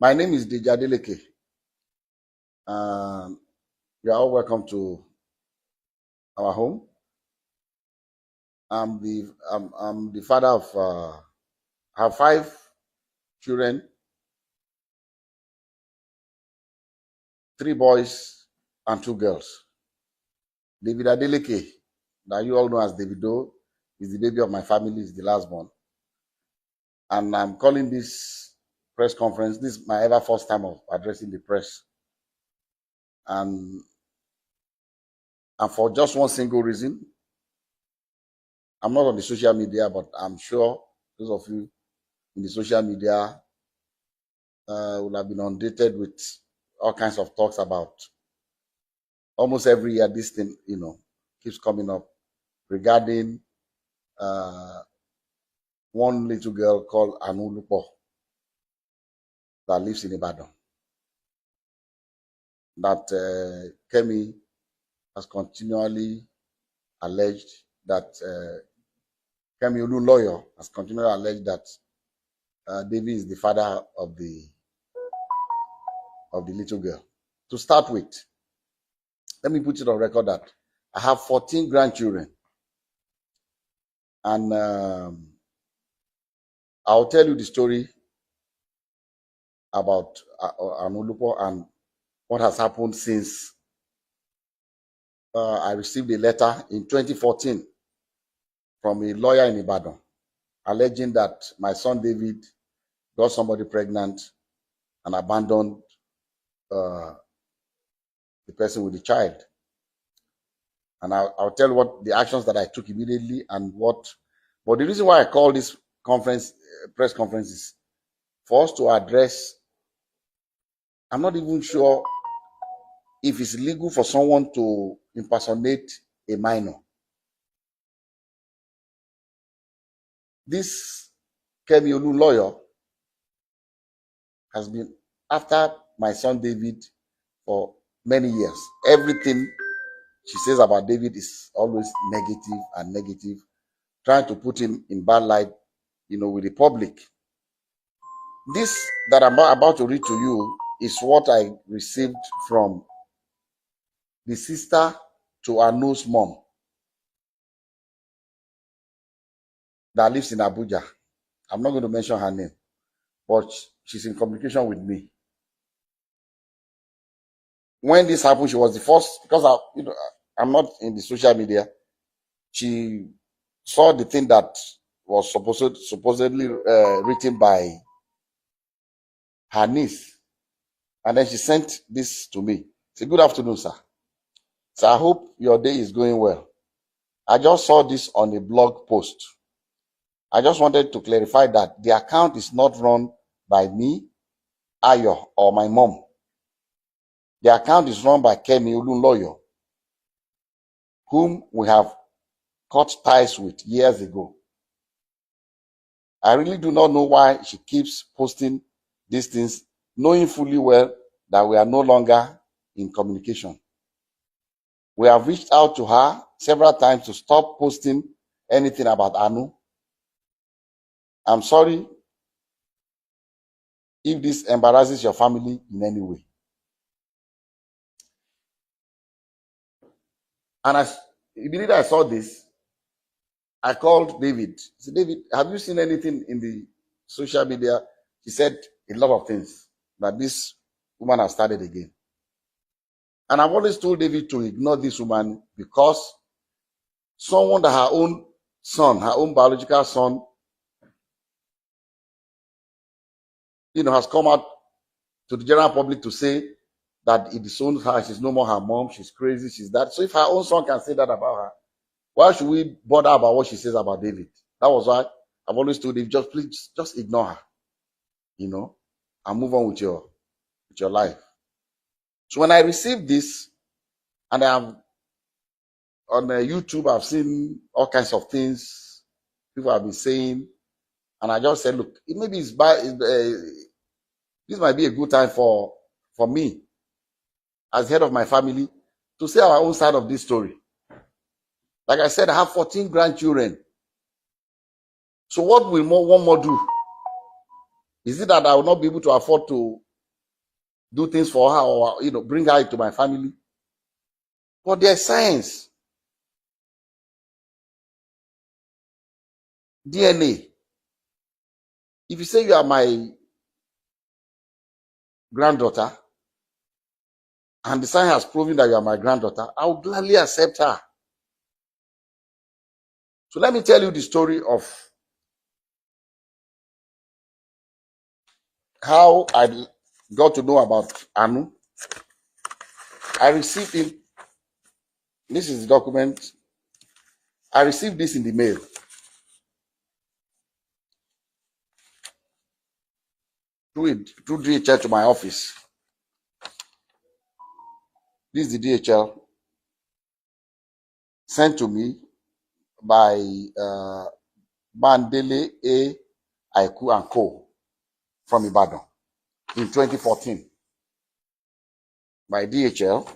My name is DEJI Adeleke. You are all welcome to our home. I'm the father of I have 5 children, 3 boys and 2 girls. Davido Adeleke, that you all know as Davido, is the baby of my family, is the last born. And I'm calling this press conference. This is my ever first time of addressing the press. And for just one single reason. I'm not on the social media, but I'm sure those of you in the social media will have been inundated with all kinds of talks about almost every year. This thing, keeps coming up regarding one little girl called Anulupo that lives in Ibadan. That Kemi has continually alleged that Kemi Olu lawyer has continually alleged that David is the father of the little girl. To start with, let me put it on record that I have 14 grandchildren, and I'll tell you the story about Anulupo and what has happened since I received a letter in 2014 from a lawyer in Ibadan alleging that my son David got somebody pregnant and abandoned the person with the child. And I'll tell what the actions that I took immediately and what. But the reason why I call this press conference is for us to address. I'm not even sure if it's legal for someone to impersonate a minor. This Kemi Olu lawyer has been after my son David for many years. Everything she says about David is always negative, trying to put him in bad light, with the public. This that I'm about to read to you is what I received from the sister to Anu's mom that lives in Abuja. I'm not going to mention her name, but she's in communication with me. When this happened, she was the first, because I'm not in the social media. She saw the thing that was supposedly written by her niece, and then she sent this to me. Say, "Good afternoon, sir. So I hope your day is going well. I just saw this on a blog post. I just wanted to clarify that the account is not run by me, Ayo, or my mom. The account is run by Kemi Olu lawyer, whom we have cut ties with years ago. I really do not know why she keeps posting these things, knowing fully well that we are no longer in communication. We have reached out to her several times to stop posting anything about Anu. I'm sorry if this embarrasses your family in any way." And immediately I saw this, I called David. I said, "David, have you seen anything in the social media?" He said a lot of things, that this woman has started again. And I've always told David to ignore this woman, because someone that her own son, her own biological son, has come out to the general public to say that it disowns her, she's no more her mom, she's crazy, she's that. So if her own son can say that about her, why should we bother about what she says about David? That was why I've always told David, just ignore her, and move on with your life. So when I received this, and I'm on YouTube, I've seen all kinds of things people have been saying, and I just said, look, maybe this might be a good time for me, as head of my family, to say our own side of this story. Like I said, I have 14 grandchildren. So what will one more do? Is it that I will not be able to afford to do things for her, or bring her into my family. But there's science, DNA. If you say you are my granddaughter, and the science has proven that you are my granddaughter, I will gladly accept her. So let me tell you the story of how I got to know about Anu. I received it. This is the document. I received this in the mail through DHL to my office. This is the DHL sent to me by Bandele A. Aiku and Co. from Ibadan in 2014 by DHL.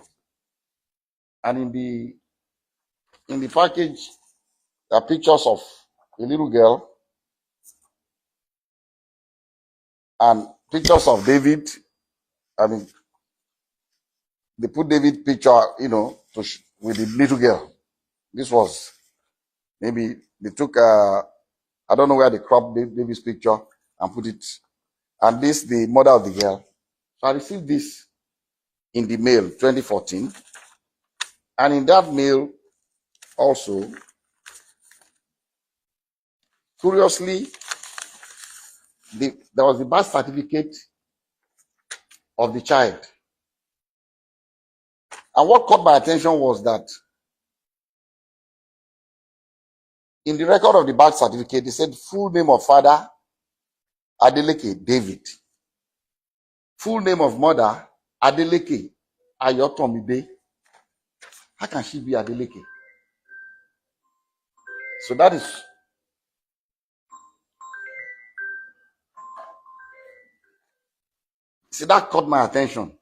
And in the package, there are pictures of a little girl and pictures of David. I mean, they put David picture, with the little girl. This was maybe they took, I don't know where they cropped David's picture and put it. And this, the mother of the girl. So I received this in the mail 2014. And in that mail also, curiously, there was the birth certificate of the child. And what caught my attention was that in the record of the birth certificate, they said full name of father, Adeleke David. Full name of mother, Adeleke Ayotomide. How can she be Adeleke? So that caught my attention.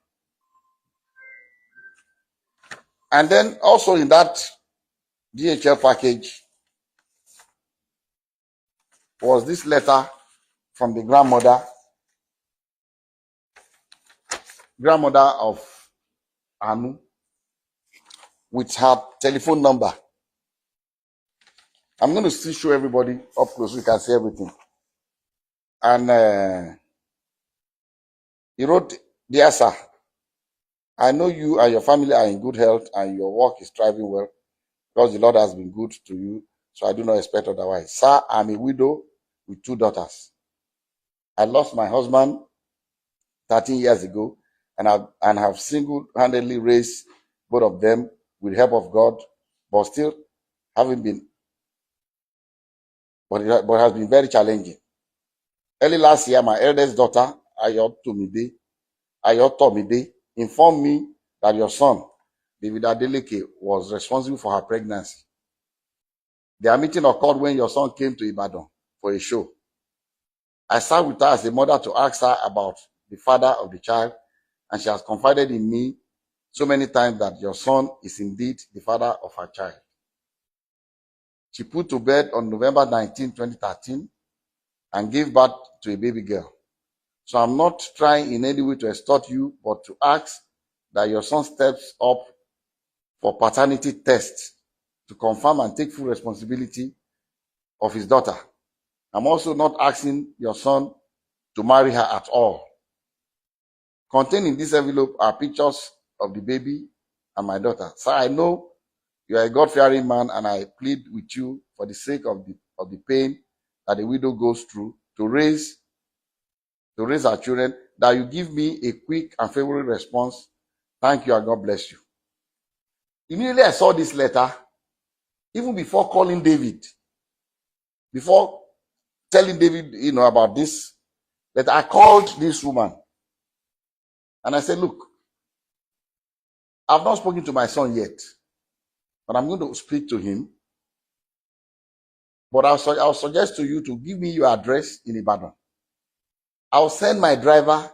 And then also in that DHL package was this letter from the grandmother of Anu with her telephone number. I'm going to still show everybody up close so you can see everything. And he wrote, "Dear sir, I know you and your family are in good health and your work is thriving well because the Lord has been good to you, so I do not expect otherwise. Sir, I'm a widow with 2 daughters. I lost my husband 13 years ago and have single-handedly raised both of them with the help of God, but still having been, but it has been very challenging. Early last year, my eldest daughter, Ayotomide, informed me that your son, David Adeleke, was responsible for her pregnancy. Their meeting occurred when your son came to Ibadan for a show. I sat with her as a mother to ask her about the father of the child, and she has confided in me so many times that your son is indeed the father of her child. She put to bed on November 19, 2013, and gave birth to a baby girl. So I'm not trying in any way to extort you, but to ask that your son steps up for paternity tests to confirm and take full responsibility of his daughter. I'm also not asking your son to marry her at all. Contained in this envelope are pictures of the baby and my daughter. Sir, I know you are a God-fearing man, and I plead with you for the sake of the pain that a widow goes through to raise our children, that you give me a quick and favorable response. Thank you and God bless you." Immediately I saw this letter, even before calling David, before telling David, about this letter, I called this woman and I said, "Look, I've not spoken to my son yet, but I'm going to speak to him. But I'll suggest to you to give me your address in Ibadan. I'll send my driver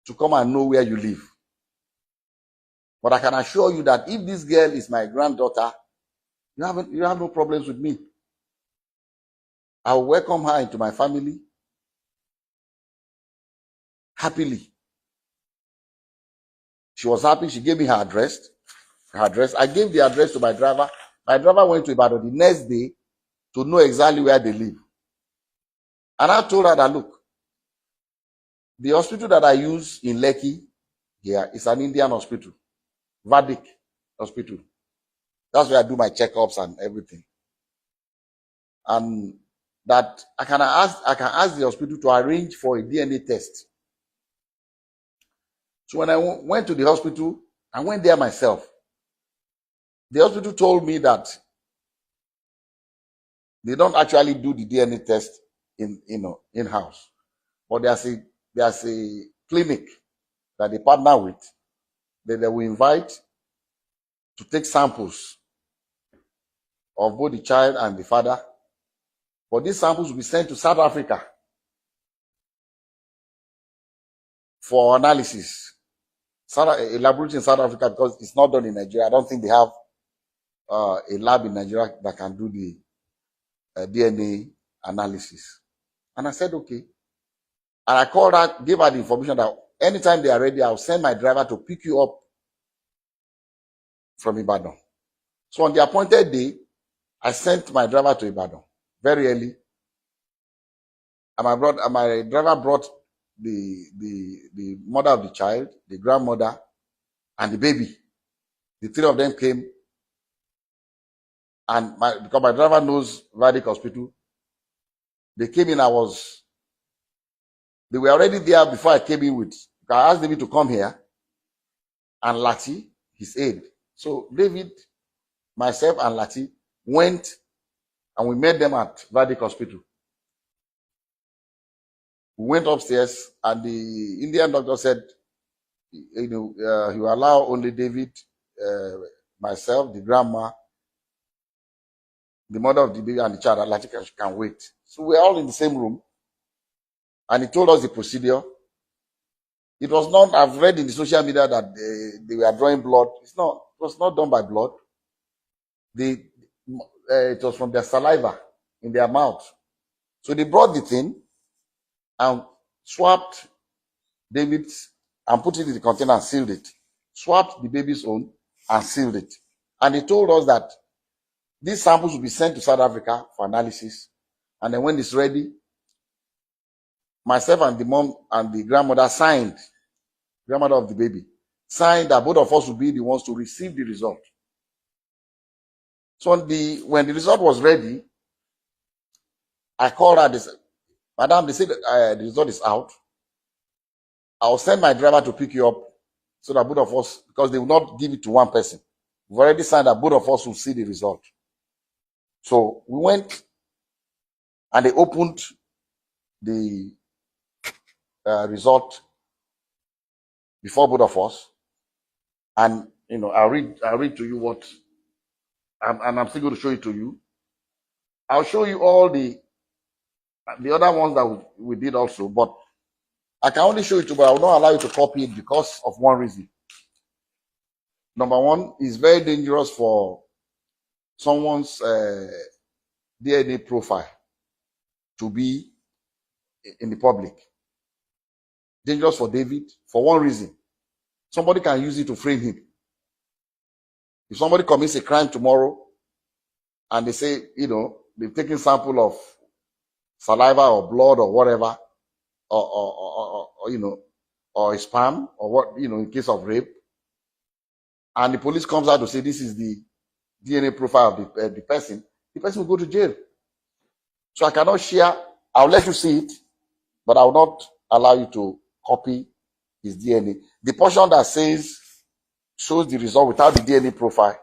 to come and know where you live. But I can assure you that if this girl is my granddaughter, you have no problems with me. I will welcome her into my family happily. She was happy. She gave me her address. I gave the address to my driver. My driver went to Ibadan the next day to know exactly where they live. And I told her that, look, the hospital that I use in Lekki here is an Indian hospital, Vedic hospital. That's where I do my checkups and everything. And that I can ask the hospital to arrange for a DNA test. So when I went to the hospital, I went there myself. The hospital told me that they don't actually do the DNA test in-house, but there's a clinic that they partner with that they will invite to take samples of both the child and the father. But these samples will be sent to South Africa for analysis. A laboratory in South Africa, because it's not done in Nigeria. I don't think they have a lab in Nigeria that can do the DNA analysis. And I said, okay. And I called her, gave her the information that anytime they are ready, I'll send my driver to pick you up from Ibadan. So on the appointed day, I sent my driver to Ibadan very early. And my driver brought the mother of the child, the grandmother, and the baby. The three of them came. And because my driver knows Vedic Hospital, they came in. They were already there before I came in with. I asked David to come here and Lati, his aide. So David, myself, and Lati went and we met them at Vedic Hospital. We went upstairs and the Indian doctor said, he will allow only David, myself, the grandma, the mother of the baby, and the child. Lati can wait. So we're all in the same room. And he told us the procedure. It was not, I've read in the social media that they were drawing blood. It was not done by blood. It was from their saliva in their mouth. So they brought the thing and swapped David's and put it in the container and sealed it. Swapped the baby's own and sealed it. And they told us that these samples will be sent to South Africa for analysis. And then when it's ready, myself and the mom and the grandmother grandmother of the baby, signed that both of us would be the ones to receive the result. So when the result was ready, I called her. They said, Madam, they said the result is out. I'll send my driver to pick you up so that both of us, because they will not give it to one person. We've already signed that both of us will see the result. So we went and they opened the result before both of us. And, I'll read to you what, and I'm still going to show it to you. I'll show you all the other ones that we did also, but I can only show it to you, but I will not allow you to copy it because of one reason. Number one, it's very dangerous for someone's DNA profile to be in the public. Dangerous for David for one reason. Somebody can use it to frame him. If somebody commits a crime tomorrow and they say, they've taken sample of saliva or blood or whatever, or a sperm or what, in case of rape, and the police comes out to say this is the DNA profile of the person will go to jail. So I cannot share. I'll let you see it, but I will not allow you to copy his DNA. The portion that shows the result without the DNA profile,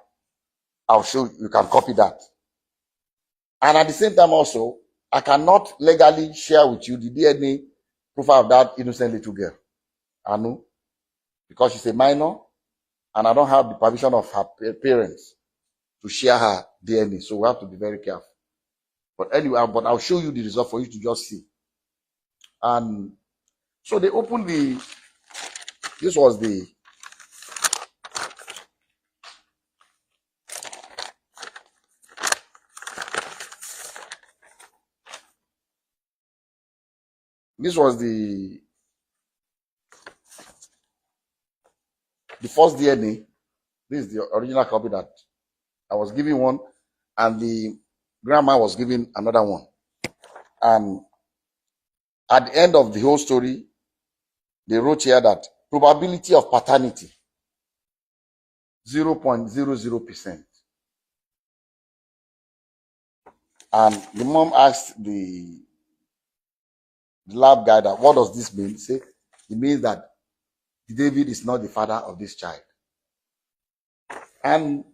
I'll show you can copy that. And at the same time also, I cannot legally share with you the DNA profile of that innocent little girl, Anu, because she's a minor and I don't have the permission of her parents to share her DNA. So we have to be very careful. But anyway, I'll show you the result for you to just see. And so they opened this was the the first DNA. This is the original copy that I was giving one, and the grandma was giving another one. And at the end of the whole story, they wrote here that probability of paternity 0.00%. And the mom asked the lab guy that, what does this mean? He said, it means that David is not the father of this child. And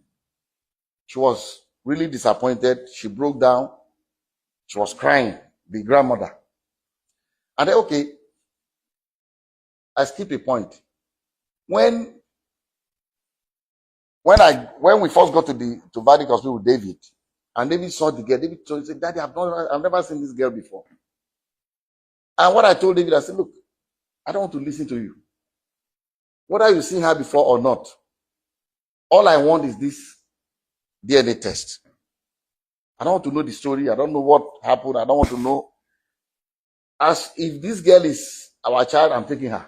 she was really disappointed. She broke down. She was crying, the grandmother. And then, okay, I skipped a point. When we first got to Vatican Hospital with David, and David saw the girl, David told, he said, Daddy, I've never seen this girl before. And what I told David, I said, look, I don't want to listen to you. Whether you've seen her before or not, all I want is this DNA test. I don't want to know the story. I don't know what happened. I don't want to know. As if this girl is our child, I'm taking her.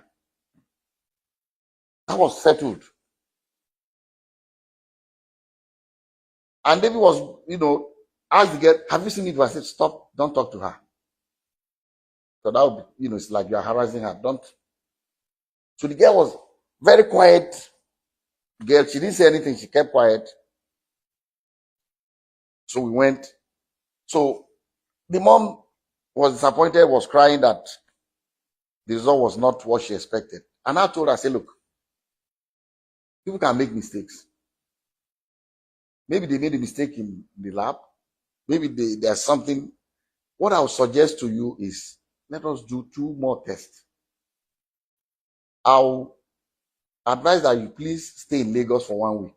That was settled. And David was, asked the girl, have you seen it? I said, stop, don't talk to her. So that would be, it's like you're harassing her. Don't. So the girl was very quiet. Girl, she didn't say anything. She kept quiet. So we went. So the mom was disappointed, was crying that the result was not what she expected. And I told her, I said, look, people can make mistakes. Maybe they made a mistake in the lab. Maybe there's something. What I would suggest to you is, let us do 2 more tests. I'll advise that you please stay in Lagos for 1 week.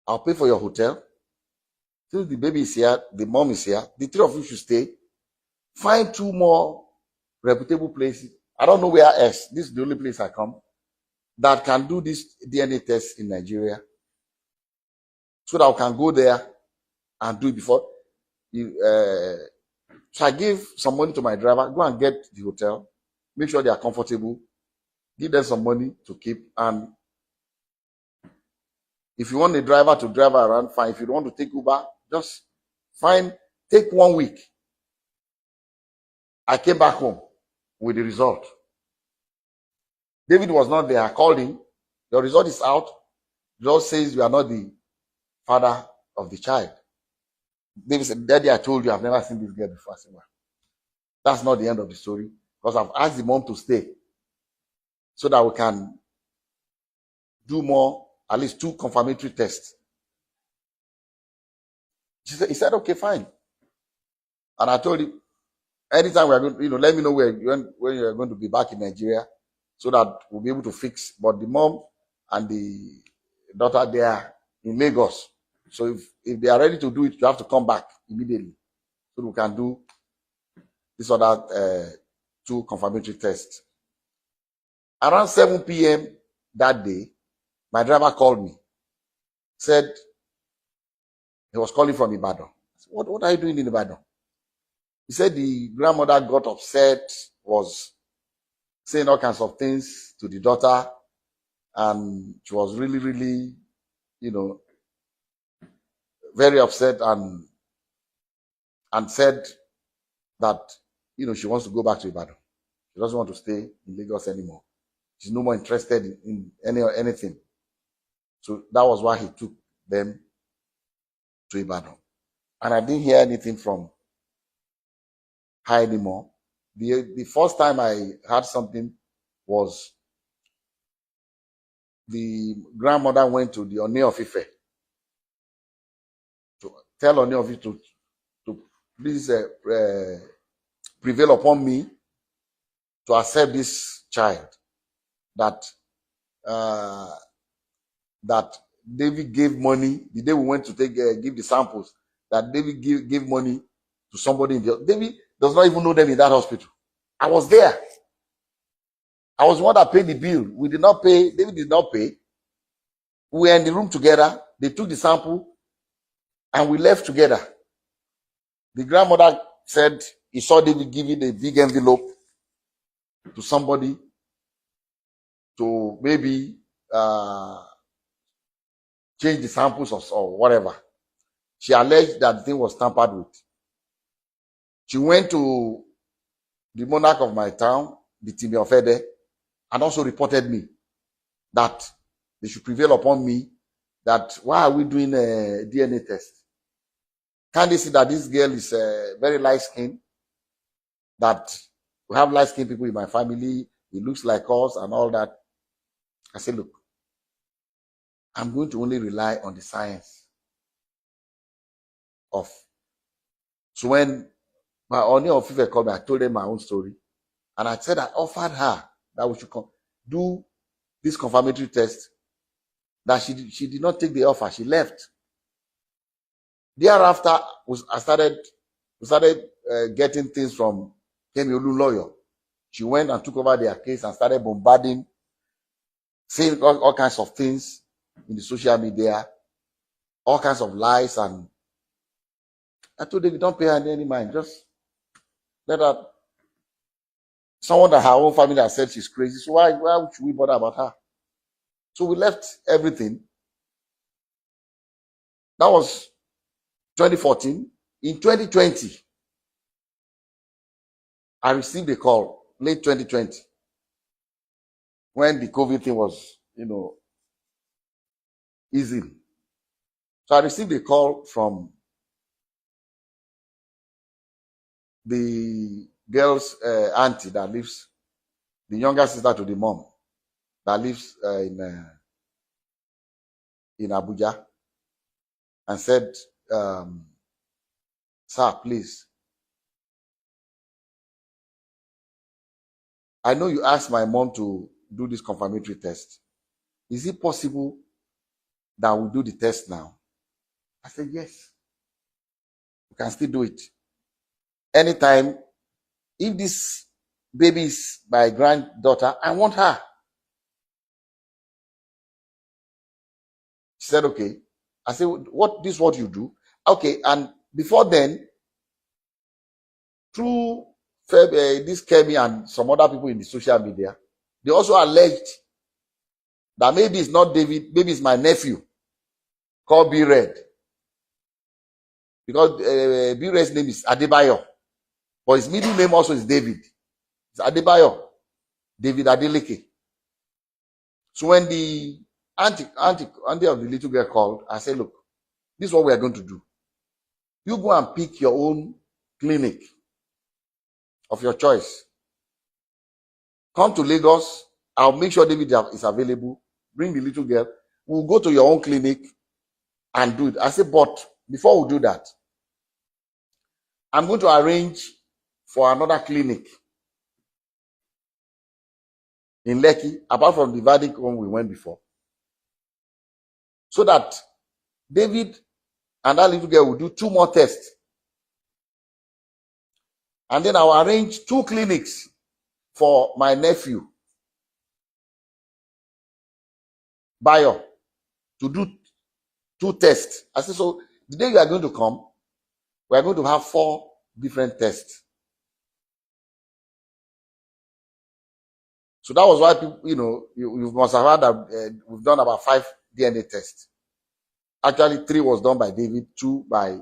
I'll pay for your hotel. Since the baby is here, the mom is here, the 3 of you should stay. Find 2 more reputable places. I don't know where else. This is the only place I come that can do this DNA test in Nigeria. So that I can go there and do it before. So I give some money to my driver. Go and get the hotel. Make sure they are comfortable. Give them some money to keep. And if you want a driver to drive around, fine. If you don't want to take Uber, just take 1 week. I came back home with the result. David was not there. I called him. The result is out. The result says you are not the father of the child. David said, Daddy, I told you I've never seen this girl before. I said, well, that's not the end of the story, because I've asked the mom to stay so that we can do more, at least 2 confirmatory tests. He said, okay, fine. And I told him, anytime we are going, let me know when you are going to be back in Nigeria so that we'll be able to fix. But the mom and the daughter, they are in Lagos. So if they are ready to do it, you have to come back immediately so we can do this other 2 confirmatory tests. Around 7 p.m. that day, my driver called me. Said he was calling from Ibadan. I said, what are you doing in Ibadan? He said the grandmother got upset, was saying all kinds of things to the daughter, and she was really, really, very upset, and said that she wants to go back to Ibadan. She doesn't want to stay in Lagos anymore. She's no more interested in anything. So that was why he took them to Ibadan. And I didn't hear anything from her anymore. The first time I heard something was the grandmother went to the Oni of Ife to tell Oni of Ife to please prevail upon me to accept this child that David gave money the day we went to give the samples, that David gave money to somebody David does not even know them in that hospital. I was there. I was the one that paid the bill. We did not pay. David did not pay. We were in the room together. They took the sample and we left together. The grandmother said he saw David giving a big envelope to somebody to maybe change the samples or whatever. She alleged that the thing was tampered with. She went to the monarch of my town, the Timi Ofede, and also reported me that they should prevail upon me that why are we doing a DNA test? Can't they see that this girl is very light skinned? That we have light skinned people in my family, it looks like us and all that. I said, look, I'm going to only rely on the science of. So when my Oni of Fever called me, I told them my own story. And I said I offered her that we should do this confirmatory test. That she did not take the offer. She left. Thereafter, we started getting things from Kemi Olu lawyer. She went and took over their case and started bombarding, saying all kinds of things in the social media, all kinds of lies. And I told them, don't pay her any mind. Just let her. Someone that her own family has said she's crazy. So why should we bother about her? So we left everything. That was 2014. In 2020, I received a call, late 2020, when the COVID thing was, easing. So I received a call from the girl's auntie that lives, the younger sister to the mom, that lives in Abuja, and said, sir, please, I know you asked my mom to do this confirmatory test. Is it possible that we do the test now? I said, yes. We can still do it. Anytime, if this baby is my granddaughter, I want her. She said, okay. I said, this is what you do? Okay, and before then, through this Kemi and some other people in the social media, they also alleged that maybe it's not David, maybe it's my nephew called B Red. Because B Red's name is Adebayo, but his middle name also is David. It's Adebayo, David Adeleke. So when the auntie of the little girl called, I said, look, this is what we are going to do. You go and pick your own clinic of your choice. Come to Lagos. I'll make sure David is available. Bring the little girl. We'll go to your own clinic and do it. I said, but before we do that, I'm going to arrange for another clinic in Lekki, apart from the verdict one we went before, so that David and that little girl will do 2 more tests. And then I'll arrange 2 clinics for my nephew, Bayo, to do 2 tests. I said, so the day you are going to come, we are going to have 4 different tests. So that was why people, you must have heard that we've done about 5 DNA tests. Actually, 3 was done by David, 2 by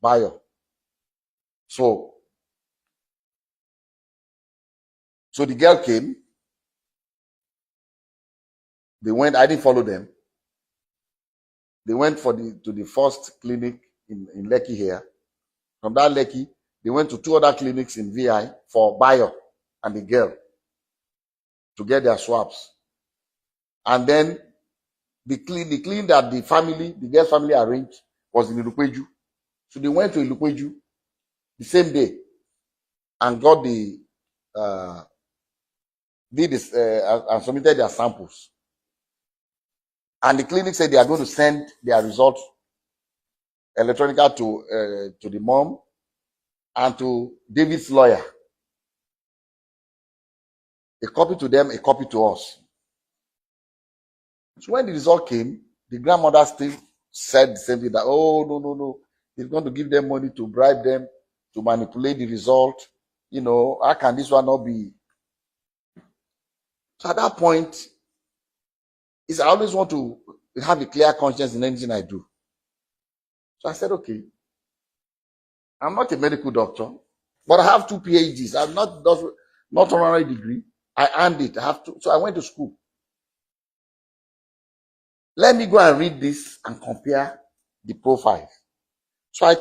Bayo. So the girl came. They went. I didn't follow them. They went to the first clinic in Lekki here. From that Lekki, they went to 2 other clinics in VI for Bayo and the girl to get their swabs. And then the clinic that the girl's family arranged was in Ilukweju. So they went to Ilukweju the same day and got and submitted their samples. And the clinic said they are going to send their results electronically to the mom and to David's lawyer. A copy to them, a copy to us. So when the result came, the grandmother still said the same thing, that, oh, no. He's going to give them money to bribe them to manipulate the result. How can this one not be? So at that point, He said, I always want to have a clear conscience in anything I do. So I said, okay, I'm not a medical doctor, but I have 2 PhDs. I'm not honorary degree. I earned it. I have to. So I went to school. Let me go and read this and compare the profiles. So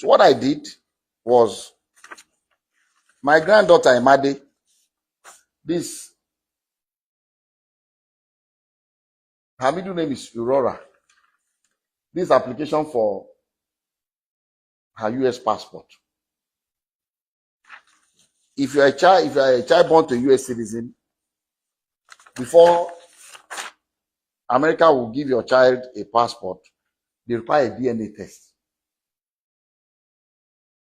what I did was my granddaughter Imade, her middle name is Aurora. This application for her US passport. If you are a child born to a US citizen, before America will give your child a passport, they require a DNA test.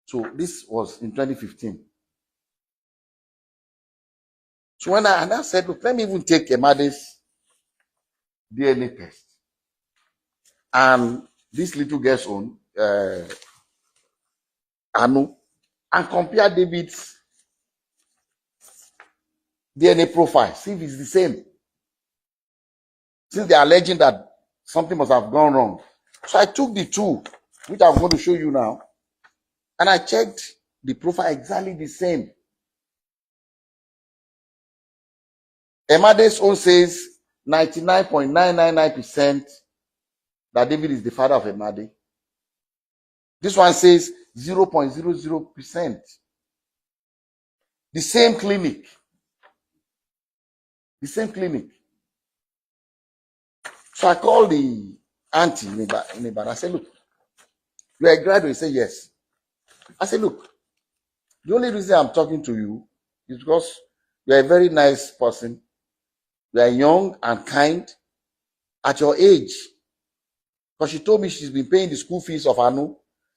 So this was in 2015. So when I said, look, let me even take Emade's DNA test and this little girl's own, Anu, and compare David's DNA profile, see if it's the same. Since they are alleging that something must have gone wrong. So I took the two, which I'm going to show you now, and I checked the profile exactly the same. Emade's own says 99.999% that David is the father of Emade. This one says 0.00%. The same clinic. The same clinic. So I called the auntie in Ibadan. I said, look, you are a graduate? He said, yes. I said, look, the only reason I'm talking to you is because you are a very nice person. You are young and kind at your age. Because she told me she's been paying the school fees of Anu.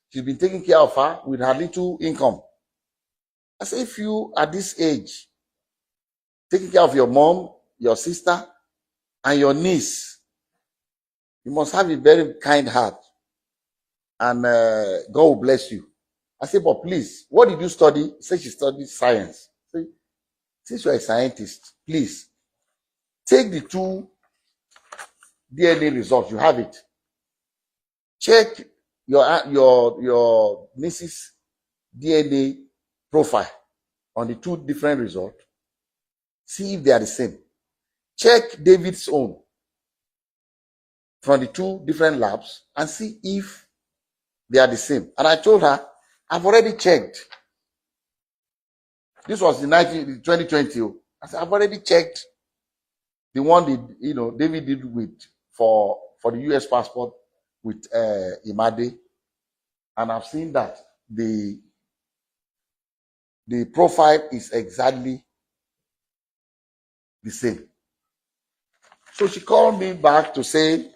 She's been taking care of her with her little income. I said, if you at this age, taking care of your mom, your sister, and your niece, you must have a very kind heart. And God will bless you. I said, but please, what did you study? She said she studied science. I said, since you're a scientist, please, take the 2 DNA results. You have it. Check your niece's DNA profile on the 2 different results. See if they are the same. Check David's own from the 2 different labs and see if they are the same. And I told her, I've already checked. This was in 2020. I said, I've already checked the one David did for the US passport with Imade, and I've seen that the profile is exactly the same. So she called me back to say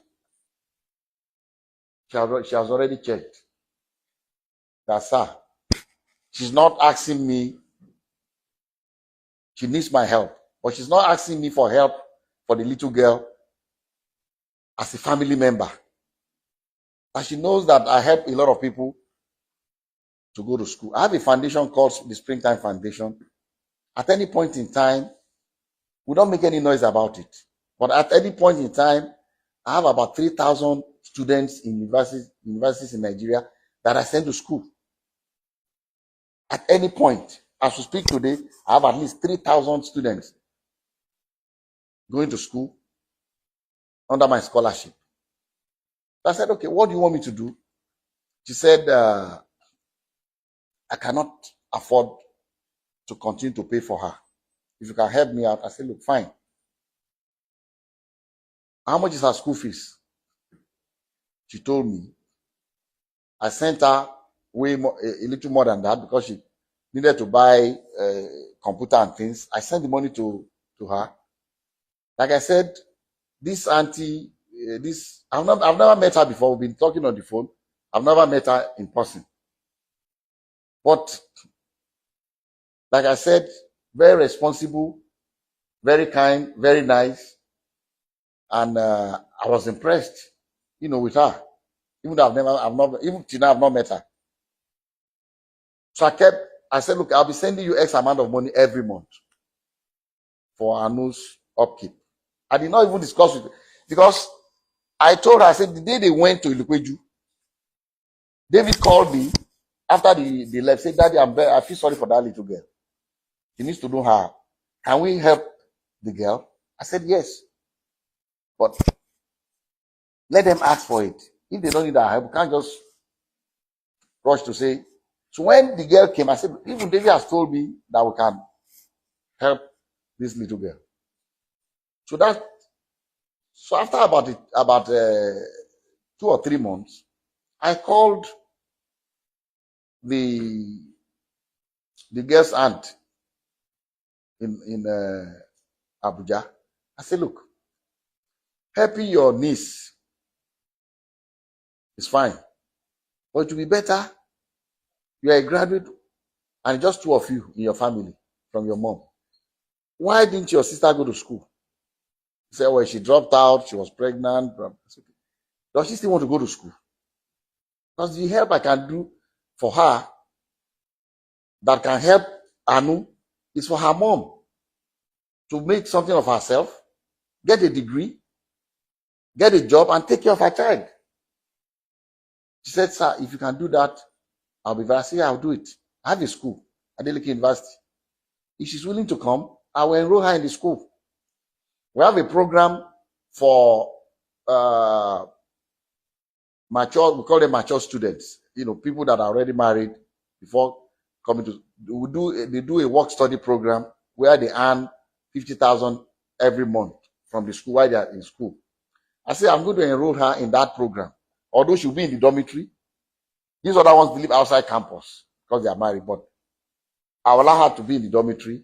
she has already checked. That's her. She's not asking me. She needs my help, but she's not asking me for help for the little girl as a family member. And she knows that I help a lot of people to go to school. I have a foundation called the Springtime Foundation. At any point in time, we don't make any noise about it. But at any point in time, I have about 3,000 students in universities in Nigeria that I send to school. At any point, as we speak today, I have at least 3,000 students going to school under my scholarship. So I said, okay, what do you want me to do? She said, I cannot afford to continue to pay for her. If you can help me out. I said, look, fine. How much is her school fees? She told me. I sent her way more, a little more than that, because she needed to buy computer and things. I sent the money to her. Like I said, this auntie, I've never met her before. We've been talking on the phone. I've never met her in person. But like I said, very responsible, very kind, very nice. And I was impressed, with her. Even though even till now I've not met her. So I said, look, I'll be sending you X amount of money every month for Anu's upkeep. I did not even discuss with, because I told her, I said, the day they went to Ilukweju, David called me after they left, said, Daddy, I feel sorry for that little girl. She needs to know her. Can we help the girl? I said, yes. But let them ask for it. If they don't need our help, we can't just rush to say. So when the girl came, I said, even David has told me that we can help this little girl. So after about 2 or 3 months, I called the girl's aunt in Abuja. I said, look, helping your niece is fine, but it will be better. You are a graduate and just 2 of you in your family from your mom. Why didn't your sister go to school? He said, well, she dropped out, she was pregnant. Does she still want to go to school? Because the help I can do for her that can help Anu is for her mom to make something of herself, get a degree, get a job, and take care of her child. She said, sir, if you can do that, I'll be very happy. I'll do it. I have a school, Adeleke University. If she's willing to come, I will enroll her in the school. We have a program for mature, we call them mature students, people that are already married before coming to, they do a work study program where they earn 50,000 every month from the school while they are in school. I say, I'm going to enroll her in that program. Although she'll be in the dormitory, these other ones live outside campus because they are married, but I will allow her to be in the dormitory,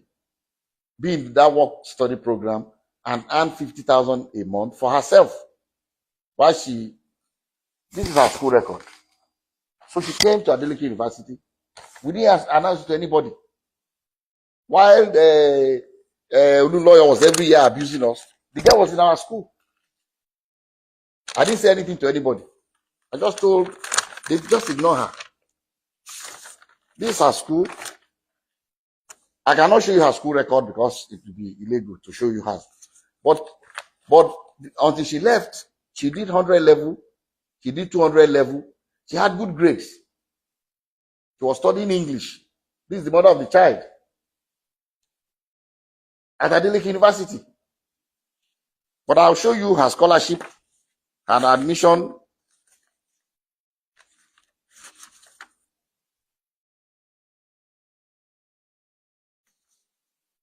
be in that work study program, and earn 50,000 a month for herself. While this is her school record. So she came to Adeleke University. We didn't announce it to anybody. While the lawyer was every year abusing us, the girl was in our school. I didn't say anything to anybody. I just told, they just ignore her. This is her school. I cannot show you her school record because it would be illegal to show you hers. But until she left, she did 100 level, she did 200 level, she had good grades. She was studying English. This is the mother of the child at Adeleke University. But I'll show you her scholarship and admission.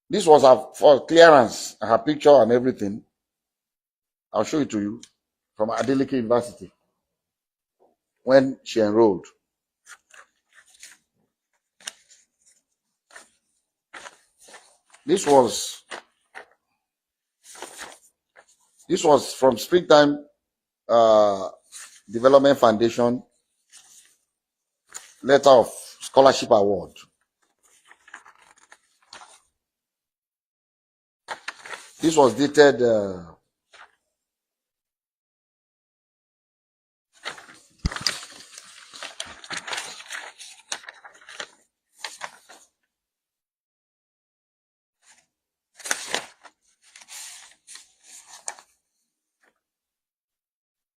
This was for clearance, her picture and everything. I'll show it to you from Adeleke University when she enrolled. This was from Springtime Development Foundation letter of scholarship award. This was dated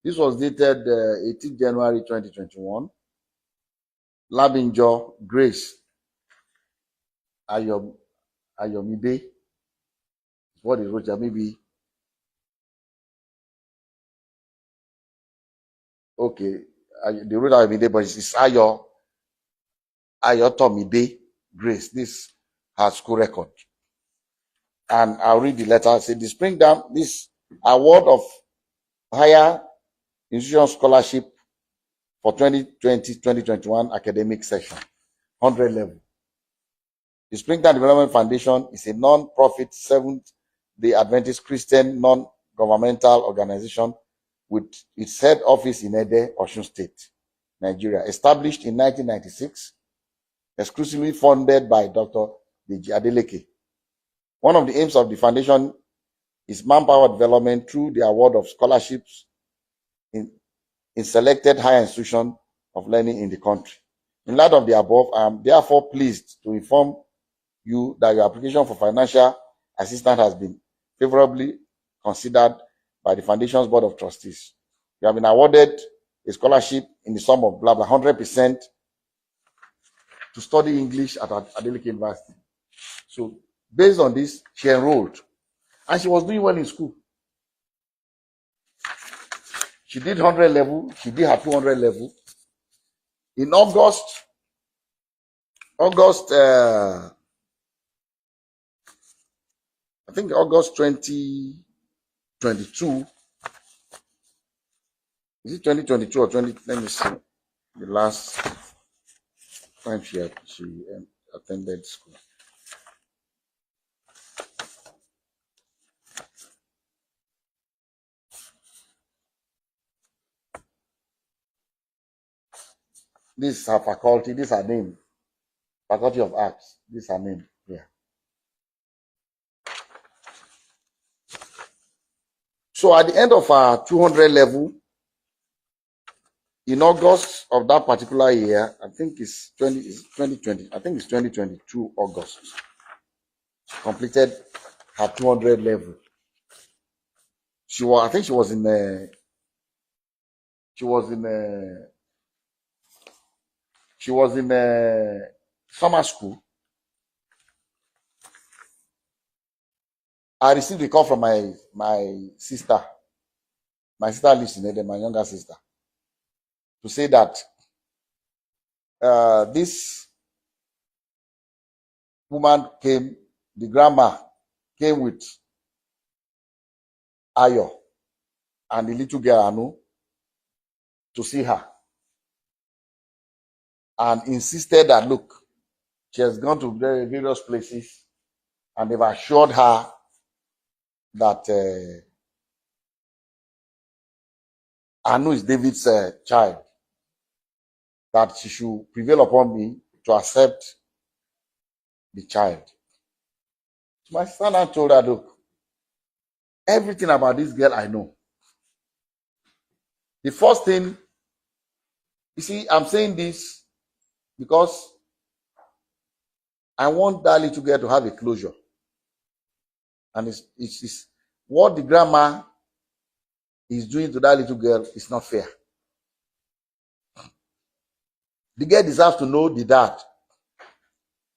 this was dated 18 January 2021. Labinjo Grace Ayomide. What is wrote here? Maybe okay. They wrote Ayomide, but it's Ayotomide Grace. This her school record. And I'll read the letter. Say the Springtime, this award of higher institution scholarship for 2020-2021 academic session, 100 level. The Springtime Development Foundation is a non-profit Seventh-day Adventist Christian non-governmental organization with its head office in Ede, Osun State, Nigeria, established in 1996, exclusively funded by Dr. DEJI Adeleke. One of the aims of the foundation is manpower development through the award of scholarships in selected higher institutions of learning in the country. In light of the above, I am therefore pleased to inform you that your application for financial assistance has been favorably considered by the Foundation's Board of Trustees. You have been awarded a scholarship in the sum of blah blah 100% to study English at Adeleke University. So based on this, she enrolled, and she was doing well in school. She did 100 level, she did her 200 level. In August, I think August 2022. Is it 2022 or 20? Let me see. The last time she attended school. This is her faculty. This is her name. Faculty of Arts. This is her name. Yeah. So at the end of our 200 level, in August of that particular year, I think it's 2020. I think it's 2022 August. She completed her 200 level. I think she was in summer school. I received a call from my sister. My sister lives in Eden, my younger sister, to say that this woman came, the grandma came with Ayo and the little girl Anu to see her, and insisted that, look, she has gone to various places and they've assured her that Anu is David's child, that she should prevail upon me to accept the child. So my sister now told her, look, everything about this girl I know. The first thing, you see, I'm saying this because I want that little girl to have a closure. And it's what the grandma is doing to that little girl is not fair. The girl deserves to know the dad.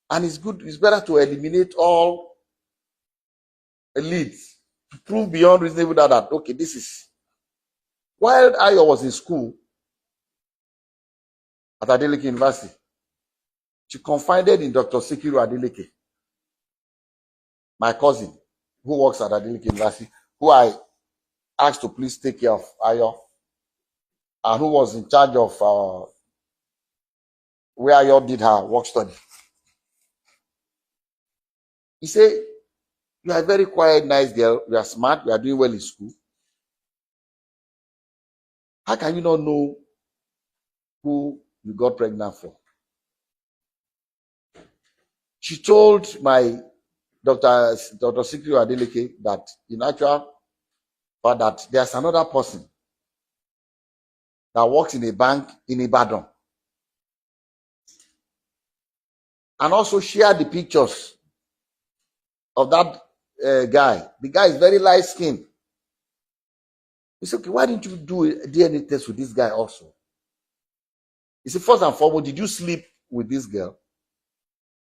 And it's better to eliminate all leads to prove beyond reasonable doubt that, okay, this is. While Ayo was in school at Adeleke University, she confided in Dr. Sikiru Adeleke, my cousin, who works at Adeleke University, who I asked to please take care of Ayo, and who was in charge of where Ayo did her work study. He said, you are a very quiet, nice girl. You are smart. You are doing well in school. How can you not know who you got pregnant for? She told my Dr. Sikiru Adeleke that in actual fact that there's another person that works in a bank in Ibadan, and also share the pictures of that guy. The guy is very light skinned. He said, okay, why didn't you do a DNA test with this guy also? He said, first and foremost, did you sleep with this girl?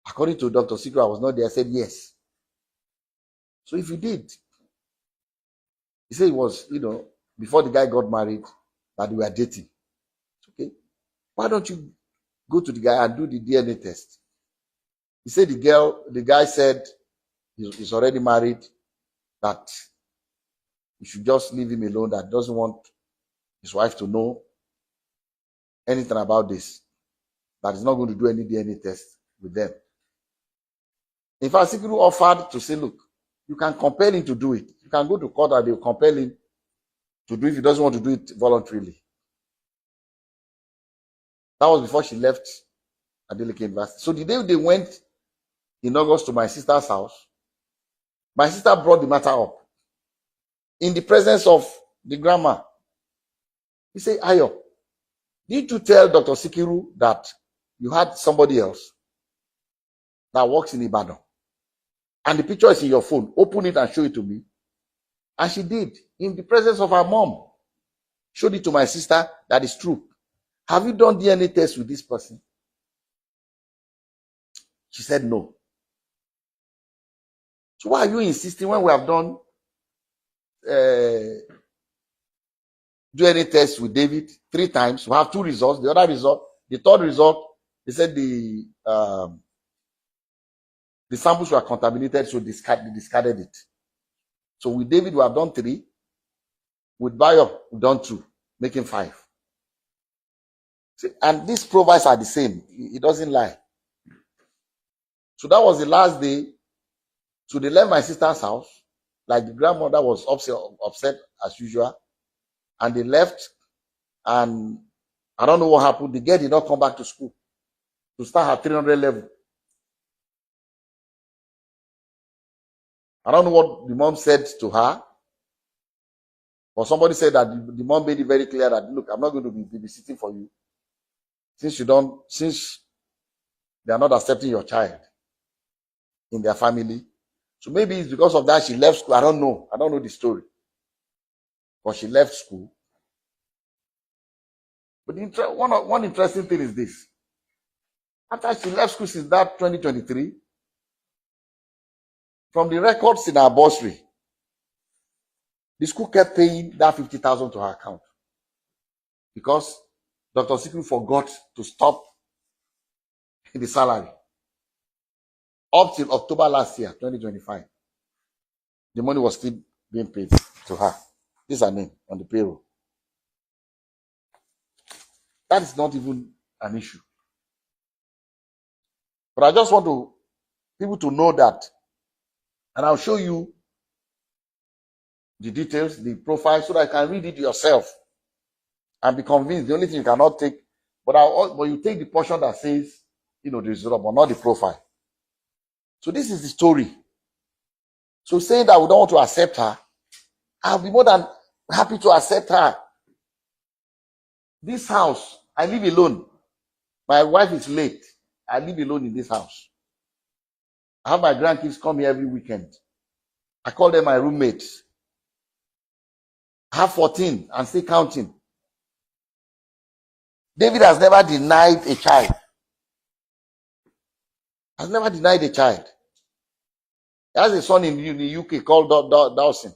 According to Dr. Sikiru, I was not there. I said, yes. So if you did, he said it was, before the guy got married, that they were dating. Okay. Why don't you go to the guy and do the DNA test? He said the guy said he's already married, that you should just leave him alone, that doesn't want his wife to know anything about this, that he's not going to do any DNA test with them. In fact, Sikiru offered to say, look, you can compel him to do it. You can go to court and they'll compel him to do it if he doesn't want to do it voluntarily. That was before she left Adeleke University. So the day they went in August to my sister's house, my sister brought the matter up in the presence of the grandma. He said, Ayo, did you tell Dr. Sikiru that you had somebody else that works in Ibadan? And the picture is in your phone. Open it and show it to me. And she did, in the presence of her mom. Showed it to my sister, that is true. Have you done DNA test with this person? She said no. So why are you insisting when we have done DNA test with David 3 times? We have 2 results. The other result, the third result, they said the samples were contaminated, so they discarded it. So with David, we have done 3. With Bayo, we've done 2, making 5. See, and these profiles are the same. It doesn't lie. So that was the last day. So they left my sister's house. Like, the grandmother was upset as usual. And they left. And I don't know what happened. The girl did not come back to school to start her 300 level. I don't know what the mom said to her. But somebody said that the mom made it very clear that, look, I'm not going to be babysitting for you. Since they are not accepting your child in their family. So maybe it's because of that she left school. I don't know. I don't know the story. But she left school. But one interesting thing is this. After she left school since that 2023, from the records in her bursary, the school kept paying that 50,000 to her account. Because Dr. Sikru forgot to stop the salary. Up till October last year, 2025, the money was still being paid to her. This is her name on the payroll. That is not even an issue. But I just want people to know that, and I'll show you the details, the profile, so that you can read it yourself and be convinced. The only thing you cannot take, but you take the portion that says, the result, but not the profile. So this is the story. So saying that we don't want to accept her, I'll be more than happy to accept her. This house, I live alone. My wife is late. I live alone in this house. I have my grandkids come here every weekend. I call them my roommates. I have 14 and still counting. David has never denied a child. Has never denied a child. He has a son in the UK called Dawson.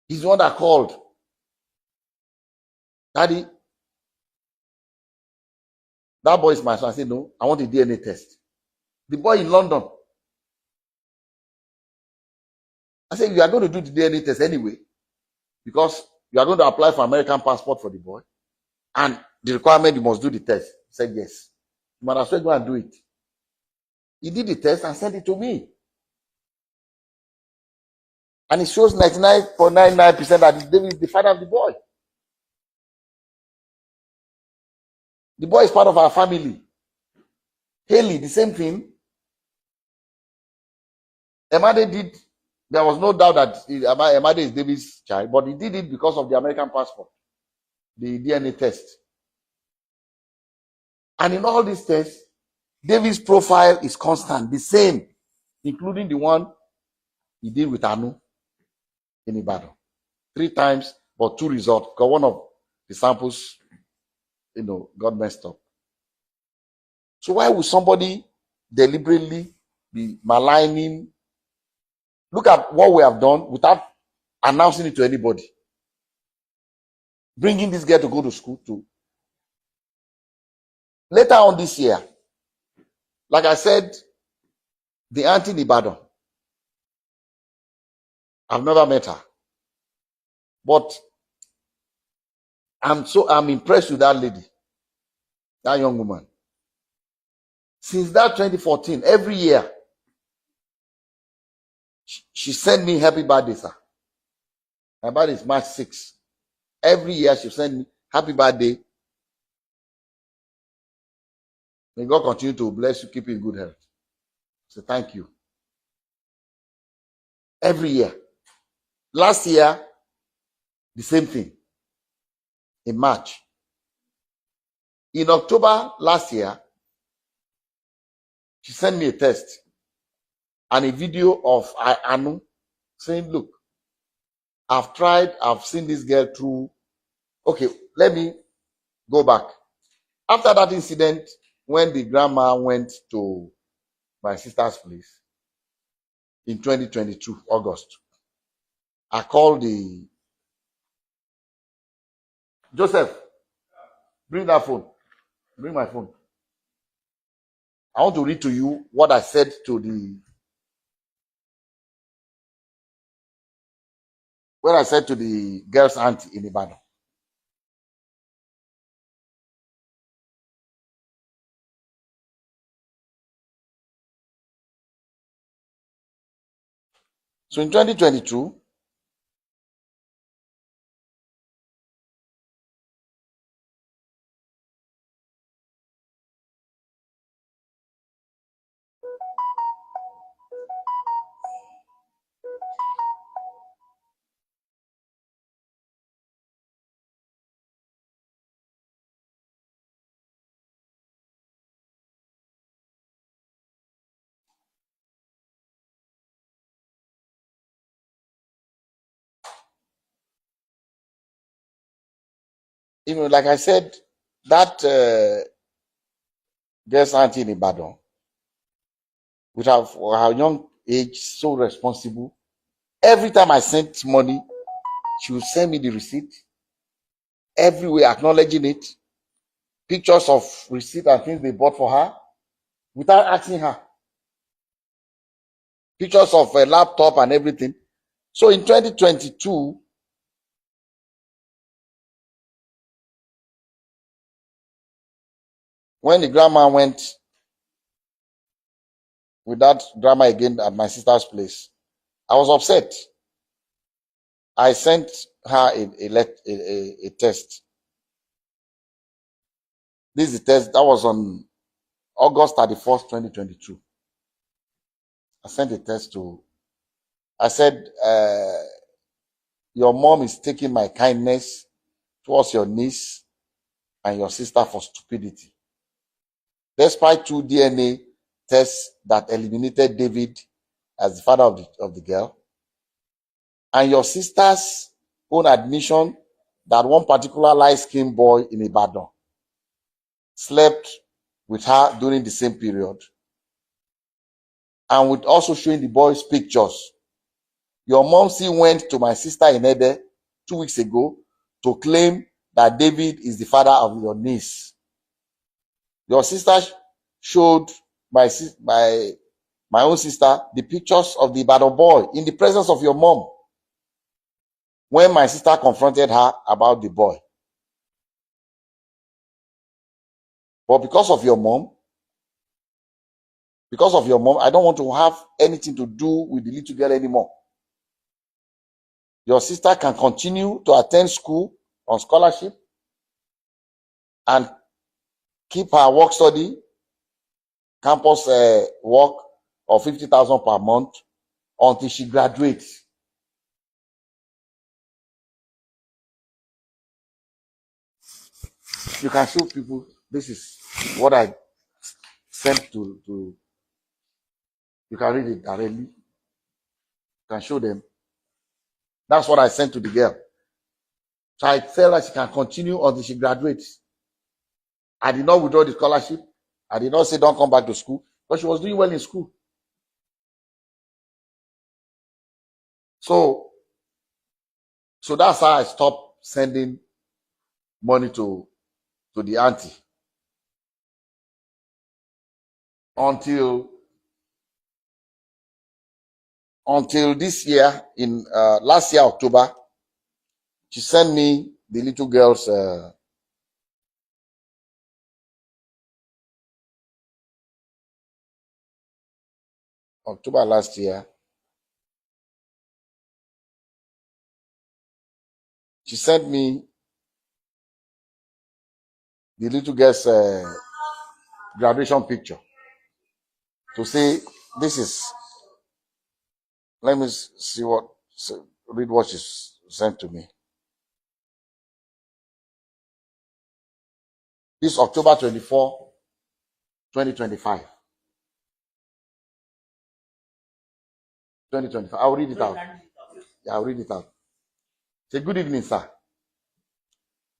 He's the one that called. Daddy, that boy is my son. I said, no, I want a DNA test. The boy in London. I said, you are going to do the DNA test anyway, because you are going to apply for American passport for the boy. And the requirement, you must do the test. He said, yes. You might as well go and do it. He did the test and sent it to me. And it shows 99.99% that David is the father of the boy. The boy is part of our family. Haley, the same thing. Emade did. There was no doubt that Emade is David's child, but he did it because of the American passport, the DNA test. And in all these tests, David's profile is constant, the same, including the one he did with Anu in Ibadan. 3 times, but 2 results, because one of the samples, got messed up. So why would somebody deliberately be maligning? Look at what we have done without announcing it to anybody. Bringing this girl to go to school too. Later on this year, like I said, the auntie in Ibadan, I've never met her. But I'm impressed with that lady, that young woman. Since that 2014, every year, she sent me happy birthday, sir. My birthday is March 6th. Every year she sent me happy birthday. May God continue to bless you, keep you in good health. So thank you. Every year. Last year, the same thing. In March. In October last year, she sent me a text and a video of Anu saying, look, I've tried, I've seen this girl through. Okay, let me go back. After that incident, when the grandma went to my sister's place in 2022, August, I called the Joseph, bring that phone, bring my phone. I want to read to you what I said to the girl's aunt in Ibadan. So in 2022, like I said, that girl's auntie in Ibadan, with her young age, so responsible. Every time I sent money, she would send me the receipt, everywhere acknowledging it, pictures of receipt and things they bought for her, without asking her, pictures of a laptop and everything. So in 2022, when the grandma went with that drama again at my sister's place, I was upset. I sent her a test. This is the test that was on August 31st, 2022. I sent a test to, I said, your mom is taking my kindness towards your niece and your sister for stupidity. Despite 2 DNA tests that eliminated David as the father of the girl, and your sister's own admission that one particular light-skinned boy in Ibadan slept with her during the same period, and with also showing the boy's pictures. Your mom still went to my sister in Ede 2 weeks ago to claim that David is the father of your niece. Your sister showed my own sister the pictures of the Ibadan boy in the presence of your mom when my sister confronted her about the boy. But because of your mom, I don't want to have anything to do with the little girl anymore. Your sister can continue to attend school on scholarship and keep her work study, campus work of 50,000 per month until she graduates. You can show people, this is what I sent to you can read it directly. You can show them. That's what I sent to the girl. So I tell her she can continue until she graduates. I did not withdraw the scholarship. I did not say don't come back to school, but she was doing well in school. So that's how I stopped sending money to the auntie. Until this year, in last year, October, she sent me the little girl's October last year. She sent me the little girl's graduation picture to say, this is, let me see read what she sent to me. This October 24, 2025. 2025. I'll read it out. Yeah, I'll read it out. Say, good evening, sir.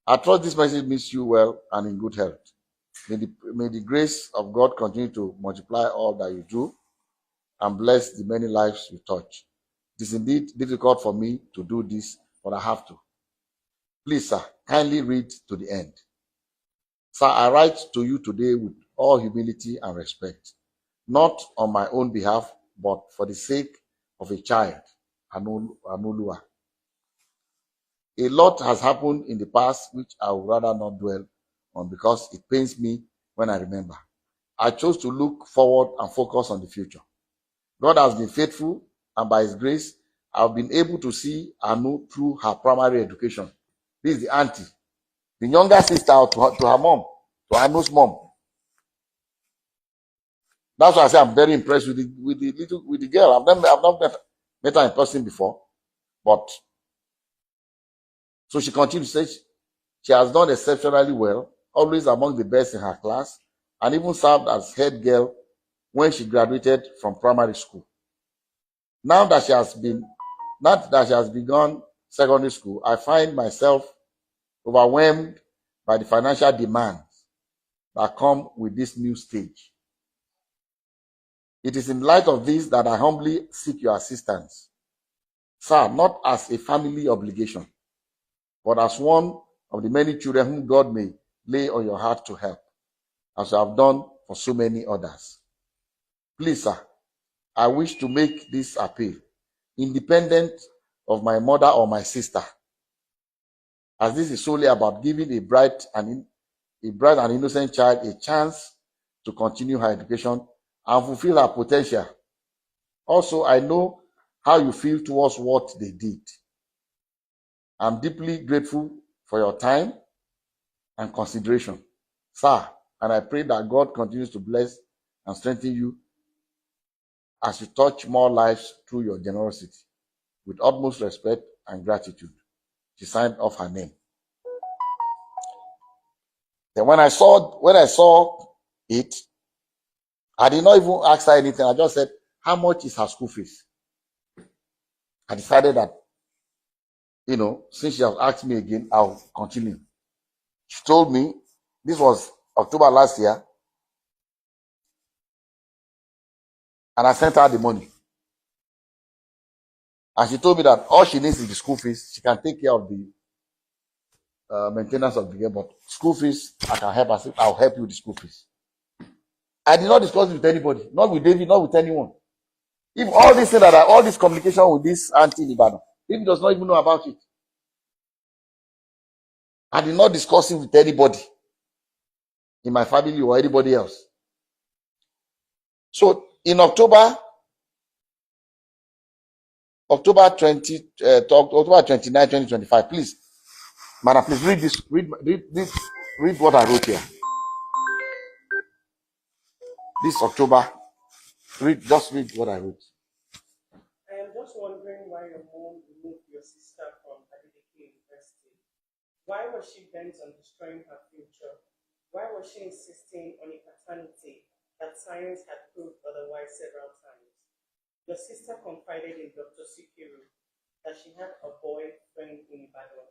I trust this message meets you well and in good health. May the grace of God continue to multiply all that you do and bless the many lives you touch. It is indeed difficult for me to do this, but I have to. Please, sir, kindly read to the end. Sir, I write to you today with all humility and respect, not on my own behalf, but for the sake of a child, Anolua. A lot has happened in the past which I would rather not dwell on because it pains me when I remember. I chose to look forward and focus on the future. God has been faithful, and by His grace, I've been able to see Anu through her primary education. This is the auntie, the younger sister to her mom, to Anu's mom. That's why I say I'm very impressed with the girl. I've not met her in person before, but so she continues to say she has done exceptionally well, always among the best in her class, and even served as head girl when she graduated from primary school. Now that she has begun secondary school, I find myself overwhelmed by the financial demands that come with this new stage. It is in light of this that I humbly seek your assistance, sir, not as a family obligation, but as one of the many children whom God may lay on your heart to help, as you have done for so many others. Please, sir, I wish to make this appeal, independent of my mother or my sister, as this is solely about giving a bright and innocent child a chance to continue her education and fulfill her potential. Also, I know how you feel towards what they did. I'm deeply grateful for your time and consideration, sir, and I pray that God continues to bless and strengthen you as you touch more lives through your generosity. With utmost respect and gratitude. She signed off her name. Then when I saw it, I did not even ask her anything. I just said, how much is her school fees? I decided that, since she has asked me again, I'll continue. She told me, this was October last year, and I sent her the money. And she told me that all she needs is the school fees. She can take care of the maintenance of the girl, but school fees, I can help her. I'll help you with the school fees. I did not discuss it with anybody, not with David, not with anyone. If all this thing all this communication with this auntie in Ibadan, David does not even know about it. I did not discuss it with anybody in my family or anybody else. So in October 29, 2025, please, madam, please read this. Read what I wrote here. This October, just read what I wrote. I am just wondering why your mom removed your sister from Adeleke University. Why was she bent on destroying her future? Why was she insisting on a paternity that science had proved otherwise several times? Your sister confided in Dr. Sikiru that she had a boyfriend in Ibadan,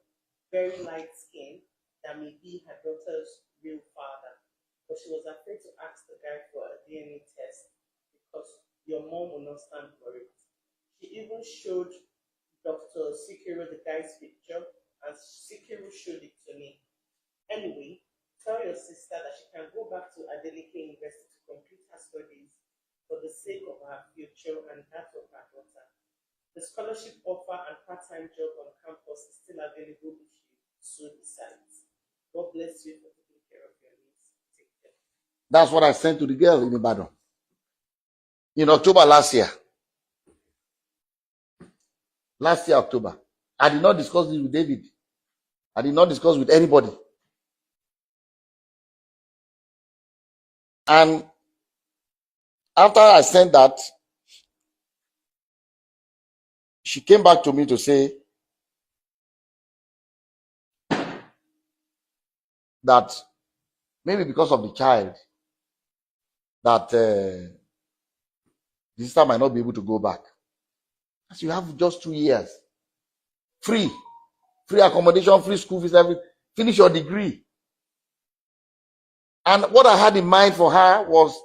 very light skinned, that may be her daughter's real father. But she was afraid to ask the guy for a DNA test because your mom would not stand for it. She even showed Dr. Sikiru the guy's picture, and Sikiru showed it to me. Anyway, tell your sister that she can go back to Adeleke University to complete her studies for the sake of her future and that of her daughter. The scholarship offer and part-time job on campus is still available if she so decides. God bless you for taking care of your needs. Take care. That's what I sent to the girl in Ibadan in October last year. Last year, October. I did not discuss this with David. I did not discuss with anybody. And after I sent that, she came back to me to say that maybe because of the child, that the sister might not be able to go back. As you have just 2 years. free accommodation, free school fees, everything. Finish your degree. And what I had in mind for her was,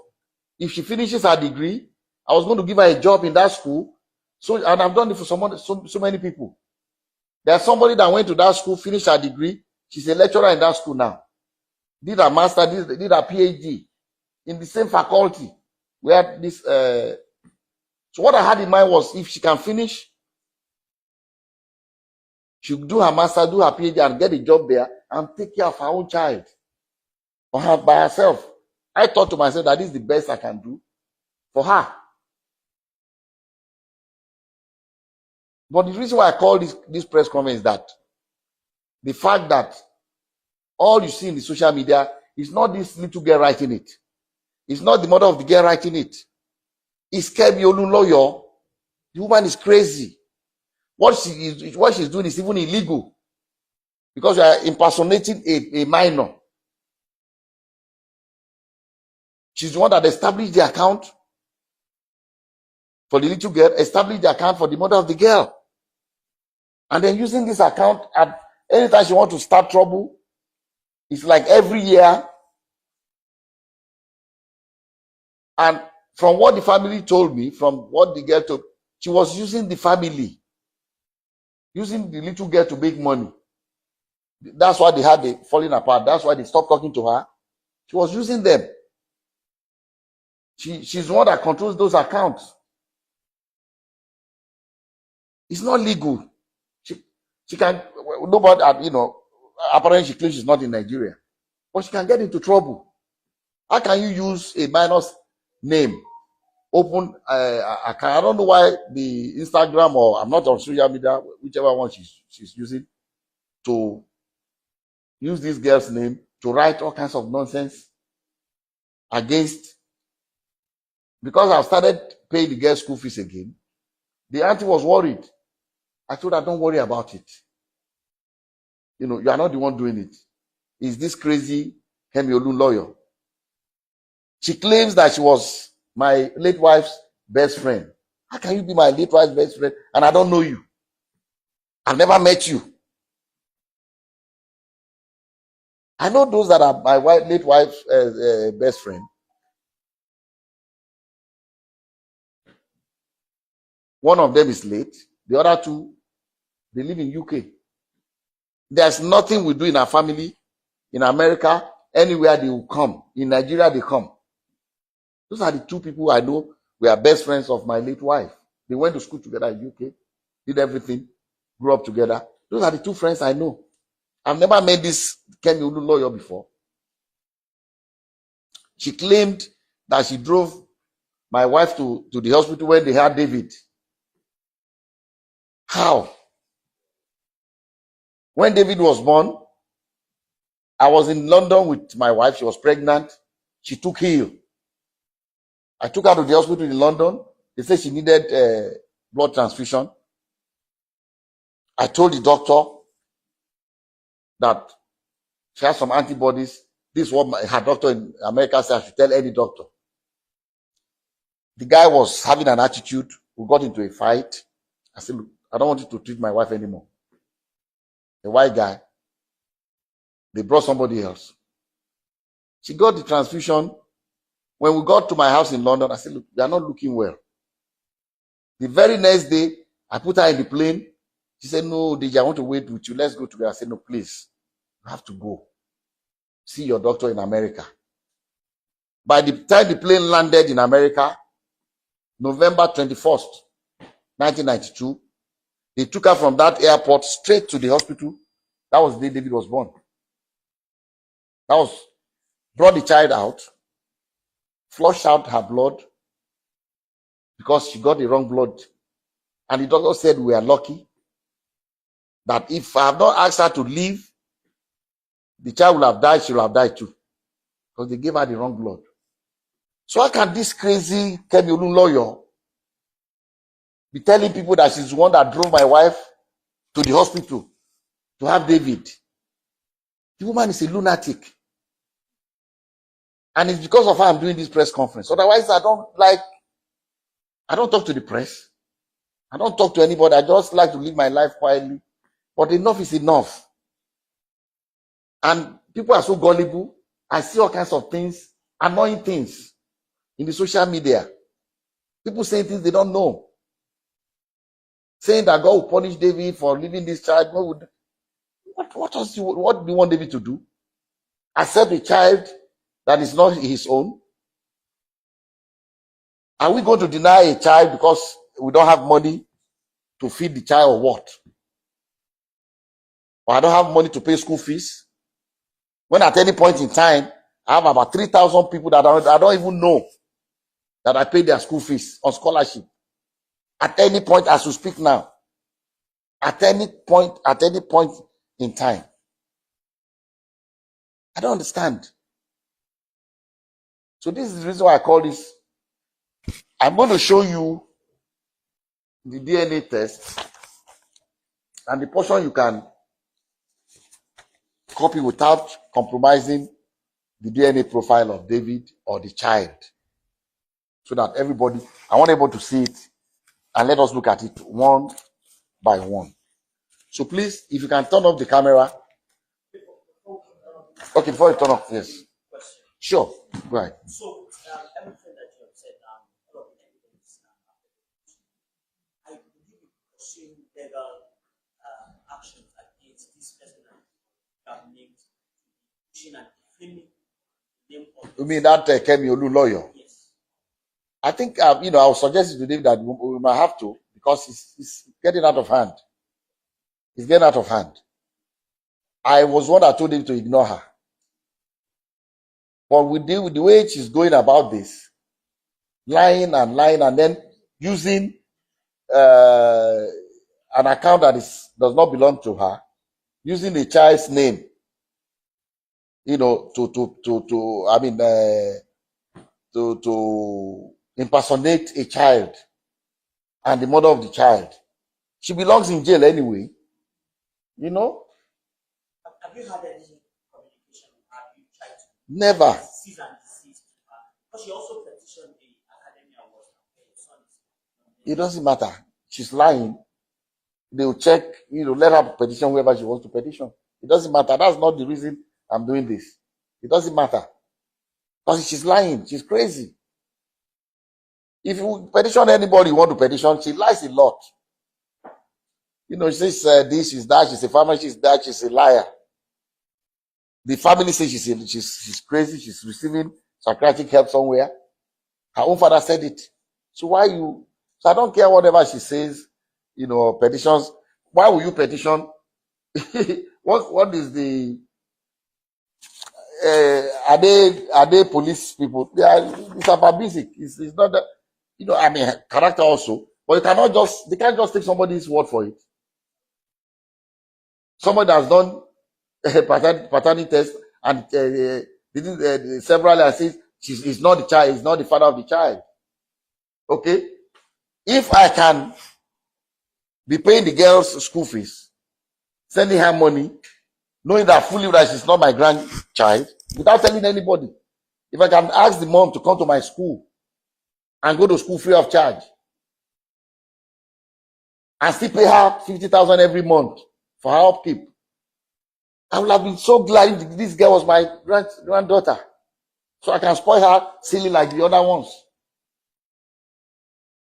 if she finishes her degree, I was going to give her a job in that school. So, and I've done it for so many people. There's somebody that went to that school, finished her degree. She's a lecturer in that school now. Did her master, did her PhD in the same faculty where this. So what I had in mind was, if she can finish, she'll do her master, do her PhD, and get a job there and take care of her own child or her by herself. I thought to myself that this is the best I can do for her. But the reason why I call this press conference is that the fact that all you see in the social media is not this little girl writing it. It's not the mother of the girl writing it. It's Kemi Olunloyo. The woman is crazy. What she's doing is even illegal, because you are impersonating a minor. She's the one that established the account for the little girl, established the account for the mother of the girl. And then using this account, at anytime she wants to start trouble, it's like every year. And from what the family told me, from what the girl told, she was using the family, using the little girl to make money. That's why they had the falling apart. That's why they stopped talking to her. She was using them. She's the one that controls those accounts. It's not legal. She can, nobody, apparently she claims she's not in Nigeria, but she can get into trouble. How can you use a minor's name, open account? I don't know why the Instagram, or I'm not on social media, whichever one she's using, to use this girl's name to write all kinds of nonsense against. Because I've started paying the girl's school fees again, the auntie was worried. I told her, don't worry about it. You are not the one doing it. It's this crazy Kemi Olunloyo. She claims that she was my late wife's best friend. How can you be my late wife's best friend and I don't know you? I've never met you. I know those that are my late wife's best friend. One of them is late. The other two, they live in UK. There's nothing we do in our family, in America, anywhere they will come. In Nigeria, they come. Those are the two people I know. We are best friends of my late wife. They went to school together in UK, did everything, grew up together. Those are the two friends I know. I've never met this Kemi Olunloyo before. She claimed that she drove my wife to the hospital when they had David. How? When David was born, I was in London with my wife. She was pregnant. She took ill. I took her to the hospital in London. They said she needed blood transfusion. I told the doctor that she has some antibodies. This is what her doctor in America said I should tell any doctor. The guy was having an attitude. We got into a fight. I said, look, I don't want you to treat my wife anymore. The white guy. They brought somebody else. She got the transfusion. When we got to my house in London, I said, look, they are not looking well. The very next day, I put her in the plane. She said, no, DEJI, I want to wait with you. Let's go together. I said, no, please. You have to go. See your doctor in America. By the time the plane landed in America, November 21st, 1992, they took her from that airport straight to the hospital. That was the day David was born. Brought the child out, flushed out her blood because she got the wrong blood. And the doctor said we are lucky that if I have not asked her to leave, the child will have died, she will have died too. Because they gave her the wrong blood. So how can this crazy Kemi Olunloyo be telling people that she's the one that drove my wife to the hospital to have David? The woman is a lunatic. And it's because of her I'm doing this press conference. Otherwise, I don't talk to the press. I don't talk to anybody. I just like to live my life quietly But enough is enough. And people are so gullible. I see all kinds of things, annoying things in the social media. People saying things they don't know. Saying that God will punish David for leaving this child. What do you want David to do? Accept a child that is not his own? Are we going to deny a child because we don't have money to feed the child or what? Or I don't have money to pay school fees? When at any point in time, I have about 3,000 people that I don't even know that I pay their school fees on scholarship. At any point, as we speak now, at any point in time. I don't understand. So this is the reason why I call this. I'm going to show you the DNA test and the portion you can copy without compromising the DNA profile of David or the child. So that everybody, I want everybody to see it and let us look at it one by one. So please, if you can turn off the camera. Okay, before you turn off, yes. Sure, go ahead. So, everything that you have said, all of the evidence, I believe you pursuing legal actions against this person that have named pushing and defaming the name of. You mean that Kemi Olu lawyer? Yes. I think I will suggest to David that we might have to, because it's getting out of hand. It's getting out of hand. I was one that told him to ignore her. But with the way she's going about this, lying and then using an account that does not belong to her, using the child's name, to impersonate a child and the mother of the child. She belongs in jail anyway. Have you had any communication? Have you tried to Never. cease and desist? Because she also petitioned the Academy Award. It doesn't matter. She's lying. They'll check, let her petition whoever she wants to petition. It doesn't matter. That's not the reason I'm doing this. It doesn't matter. Because she's lying. She's crazy. If you petition anybody you want to petition, she lies a lot. She says this, she's that, she's a farmer, she's that, she's a liar. The family says she's crazy, she's receiving psychiatric help somewhere. Her own father said it. So I don't care whatever she says, petitions. Why will you petition? What is the are they police people? It's about basic. It's not that, character also. But they can't just take somebody's word for it. Somebody has done a paternity test and did several and says he's not the child, he's not the father of the child. Okay? If I can be paying the girl's school fees, sending her money, knowing that fully that she's not my grandchild, without telling anybody, if I can ask the mom to come to my school and go to school free of charge, and still pay her 50,000 every month for her upkeep, I would have been so glad if this girl was my granddaughter, so I can spoil her silly like the other ones.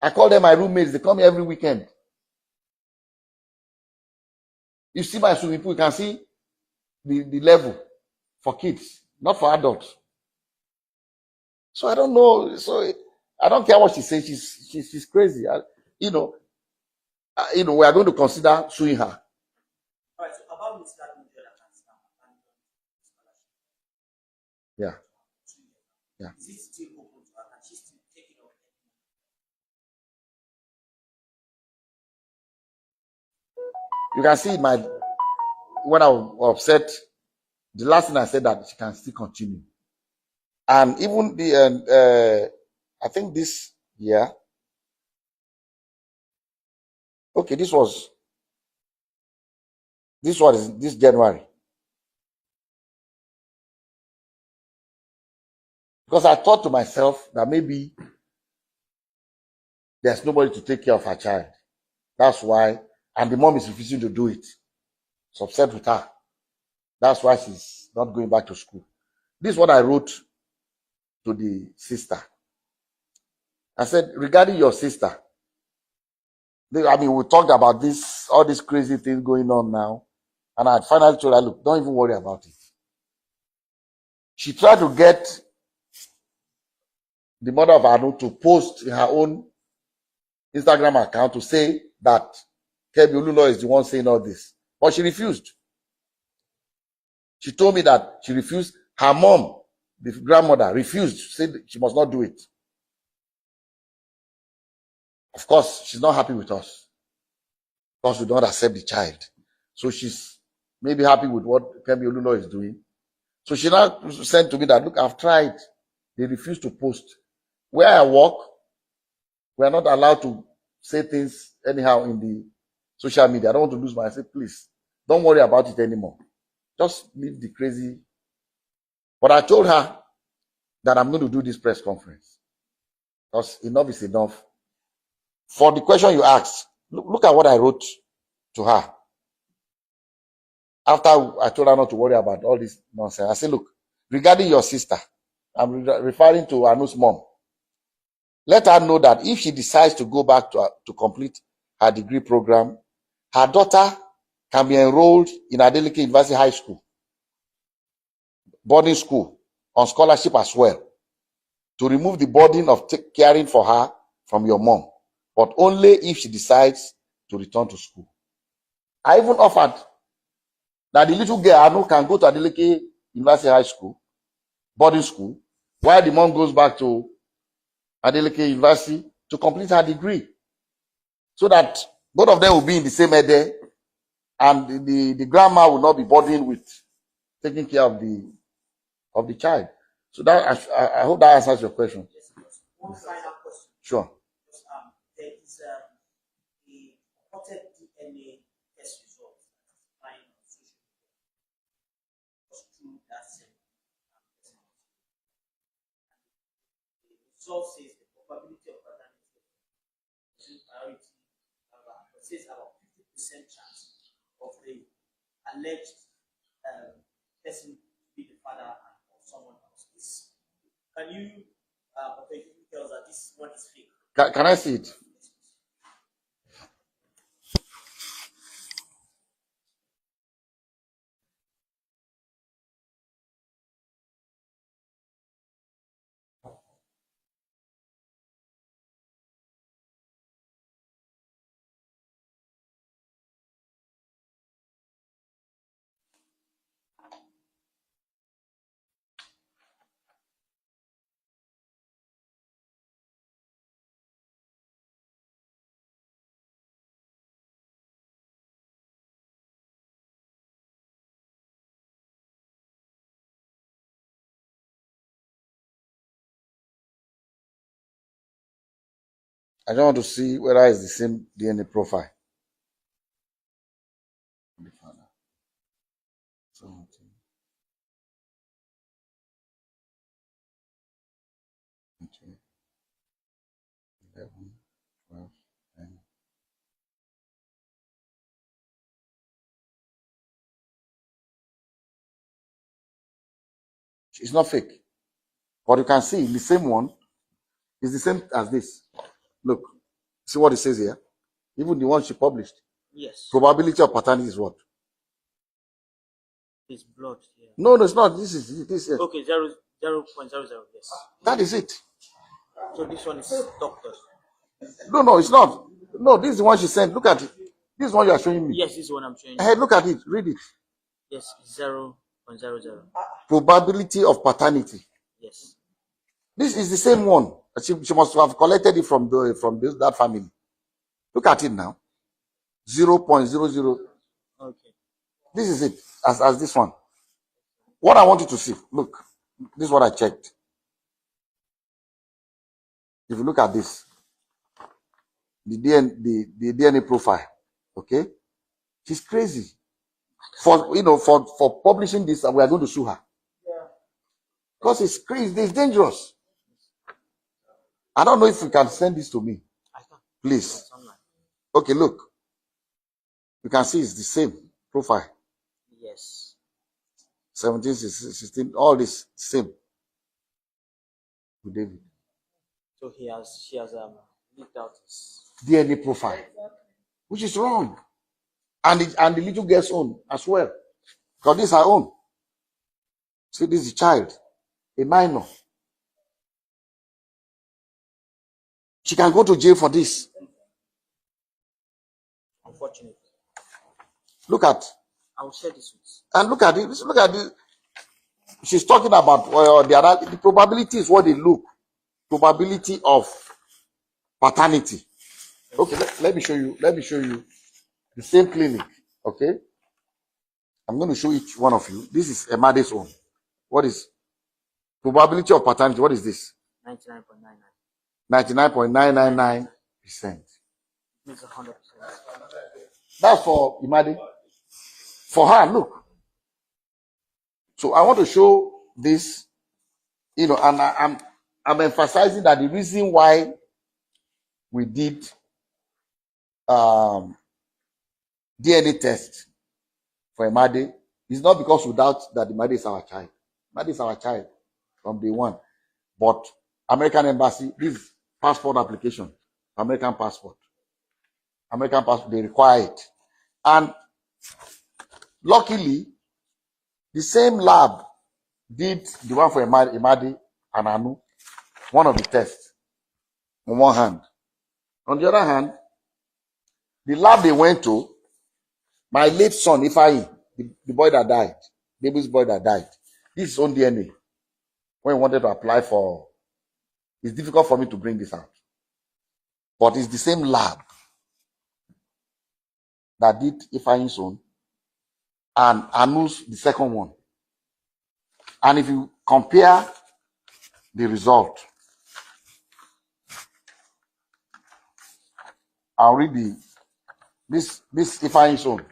I call them my roommates. They come here every weekend. You see my swimming pool, you can see the level for kids, not for adults. So I don't know. So I don't care what she says. She's crazy. We are going to consider suing her. All right. So about Miss Davido, Yeah. Yeah. Is it still open to her? Can she still take it off? You can see when I was upset, the last thing I said that she can still continue. And even I think this year, okay, this was this January. Because I thought to myself that maybe there's nobody to take care of her child. That's why, and the mom is refusing to do it. It's upset with her. That's why she's not going back to school. This is what I wrote to the sister. I said, regarding your sister, we talked about this, all these crazy things going on now. And I finally told her, look, don't even worry about it. She tried to get the mother of Anu to post in her own Instagram account to say that Kemi Olulo is the one saying all this. But she refused. She told me that she refused. Her mom, the grandmother, refused, said she must not do it. Of course, she's not happy with us because we don't accept the child. So she's maybe happy with what Kemi Olulo is doing. So she now sent to me that, look, I've tried. They refuse to post. Where I work, we are not allowed to say things anyhow in the social media. I don't want to lose my. I said, please, don't worry about it anymore. Just leave the crazy. But I told her that I'm going to do this press conference. Because enough is enough. For the question you asked, look at what I wrote to her. After I told her not to worry about all this nonsense, I said, look, regarding your sister, I'm referring to Anu's mom. Let her know that if she decides to go back to complete her degree program, her daughter can be enrolled in Adeleke University High School, boarding school, on scholarship as well, to remove the burden of caring for her from your mom, but only if she decides to return to school. I even offered that the little girl Anu can go to Adeleke University High School, boarding school, while the mom goes back to Adeleke University to complete her degree, so that both of them will be in the same ede, and the grandma will not be burdened with taking care of the child. So that I hope that answers your question. Yes, one final question. Sure. There is the reported DNA test result lying on social media. Was true that same person. The result says the probability of paternity is priority, it says about 50% chance of the alleged person to be the father of someone else. Can you tell us that this one is fake? Can I see it? I just want to see whether it's the same DNA profile. The father. 17, 18, 11, 12, 10. It's not fake. But you can see the same one is the same as this. Look, see what it says here? Even the one she published. Yes. Probability of paternity is what? It's blood. Yeah. No, it's not. This is this. Okay, 0.00. Yes. That is it. So this one is doctor. No, it's not. No, this is the one she sent. Look at it. This is one you are showing me. Yes, this is one I'm showing you. Hey, look at it. Read it. Yes, 0.00. Probability of paternity. Yes. This is the same one. She must have collected it from that family. Look at it now. 0.00. Okay. This is it. As this one. What I want you to see. Look. This is what I checked. If you look at this, the DNA profile, okay? She's crazy. For publishing this, we are going to sue her. Yeah. Because it's crazy, it's dangerous. I don't know if you can send this to me. I can. Please. Okay, look. You can see it's the same profile. 17, 16, all this same with David. So she has leaked out his DNA profile, which is wrong. And the little girl's own as well. Because this is her own. See, this is a child, a minor. She can go to jail for this. unfortunately. Look at, I will share this with and look at it. Look at this. She's talking about the probability is what they look. Probability of paternity. Okay, let me show you. Let me show you the same clinic. Okay, I'm going to show each one of you. This is Emade's own. What is probability of paternity? What is this? 99.99. 99.999%. It's 100%. That's for Imade. For her, look. So I want to show this, and I'm emphasizing that the reason why we did DNA test for Imade is not because we doubt that Imade is our child. Imade is our child from day one. But American Embassy, this passport application, American passport, they require it. And luckily, the same lab did the one for Imade and Anu, one of the tests, on one hand. On the other hand, the lab they went to, my late son, Ifeanyi, the boy that died, baby's boy that died, this is his own DNA. When he wanted to apply for, it's difficult for me to bring this out. But it's the same lab that did Ifeanyi's own and Anu's the second one. And if you compare the result, I'll read this Ifeanyi's own,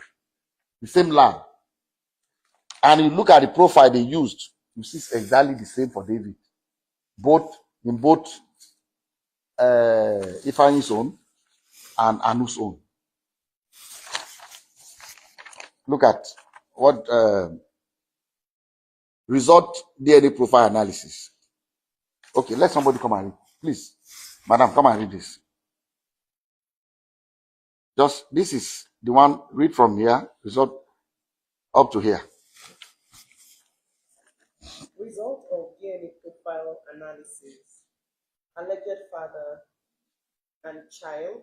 the same lab. And you look at the profile they used, you see it's exactly the same for David. In both Ifeanyi's own and Anu's own. Look at what result DNA profile analysis. Okay, let somebody come and read. Please, madam, come and read this. This is the one, read from here, result up to here. Result of DNA profile analysis. Alleged father and child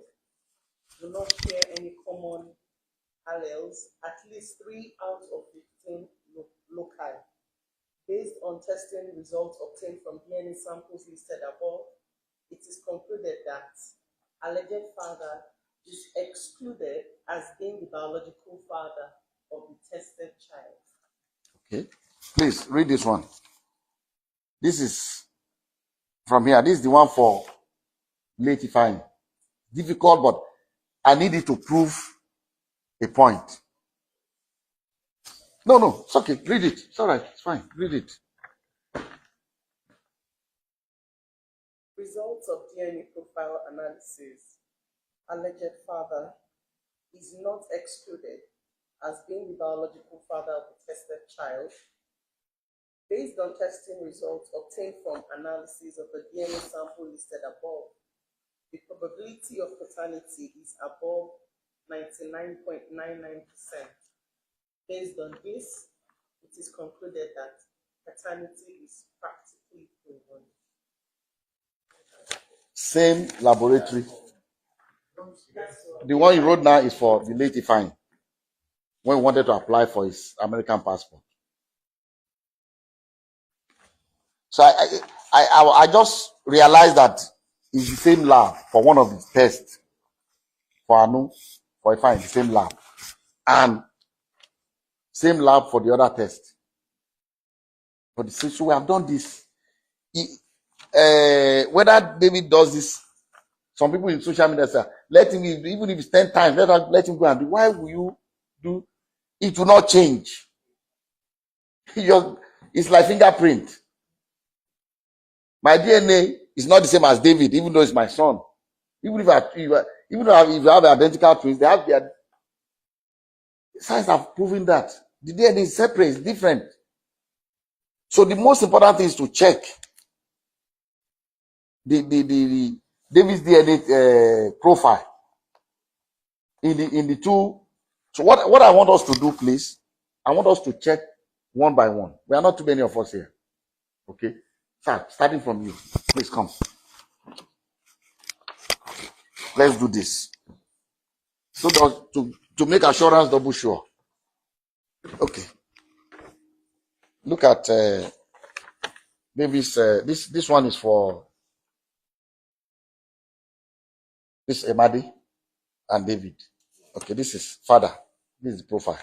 do not share any common alleles, at least 3 out of 15 loci. Based on testing results obtained from DNA samples listed above, it is concluded that alleged father is excluded as being the biological father of the tested child. Okay, please read this one. This is from here. This is the one for late Ifeanyi. Difficult, but I needed to prove a point. No, it's okay. Read it. It's all right. It's fine. Read it. Results of DNA profile analysis. Alleged father is not excluded as being the biological father of the tested child. Based on testing results obtained from analysis of the DNA sample listed above, the probability of paternity is above 99.99%. Based on this, it is concluded that paternity is practically proven. Same laboratory. The one you wrote now is for the late Ifeanyi, when he wanted to apply for his American passport. So I just realized that it's the same lab for one of the tests for Anu, for Ifeanyi, the same lab, and same lab for the other test. So we have done this. Whether David does this, some people in social media say, let him, even if it's 10 times, let him go and do. Why will you do? It will not change. It's like fingerprint. My DNA is not the same as David, even though it's my son. Even if you have identical twins, they have their science have proven that the DNA is separate, it's different. So the most important thing is to check the David's DNA profile in the two. So what I want us to do, please, I want us to check one by one. We are not too many of us here. Okay, sir, starting from you, please come. Let's do this. So to make assurance double sure. Okay. Look at David's. This one is for this Emadi and David. Okay, this is father. This is the profile.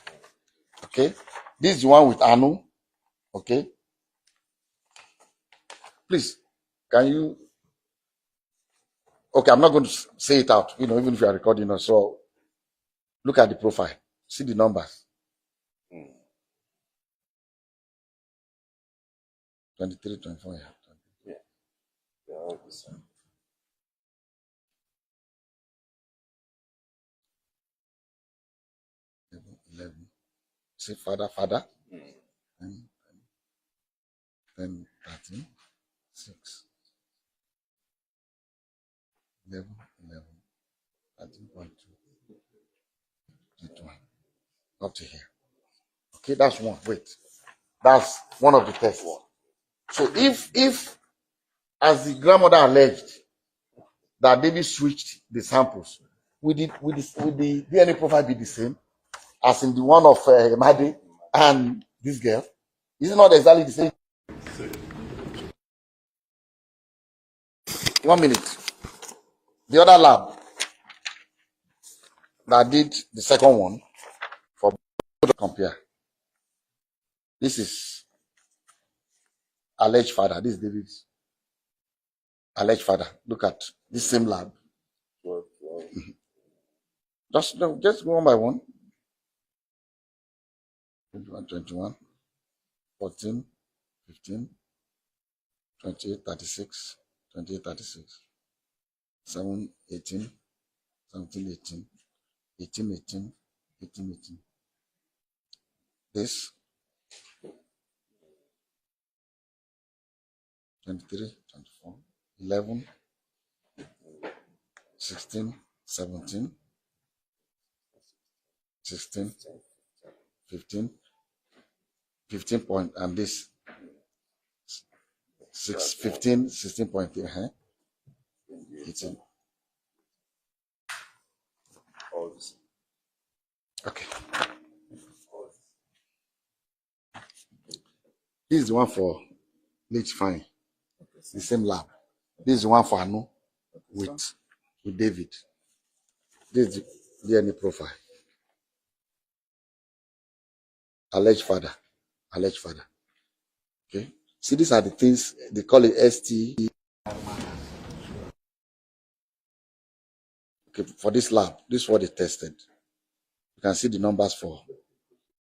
Okay, this is the one with Anu. Okay, please, can you? Okay, I'm not going to say it out. Even if you are recording us. So look at the profile. See the numbers. 23, 24. Yeah. all the same. 11. See, father. 10, 13, 6, 11, 13.2, 21. Up to here. Okay, that's one. Wait. That's one of the tests. So if as the grandmother alleged that David switched the samples, would the DNA profile be the same as in the one of Madi and this girl? Is it not exactly the same? 1 minute. The other lab that did the second one for both to compare. This is alleged father. This is David's alleged father. Look at this same lab. 12. Just go one by one. 21, 14, 15, 28, 36, 28, 36, 7, 18, 17, 18, 18, 18, 18, 18. This 23, 24, 11, 16, 17, 16, 15, 15 point, and this 15, 16.3, 18. All the same. Okay. This is the one for Leach Fine. The same lab. This is the one for Anu with David. This is the DNA profile. Alleged father. Okay. See, these are the things they call it ST. Okay, for this lab, this is what they tested. You can see the numbers for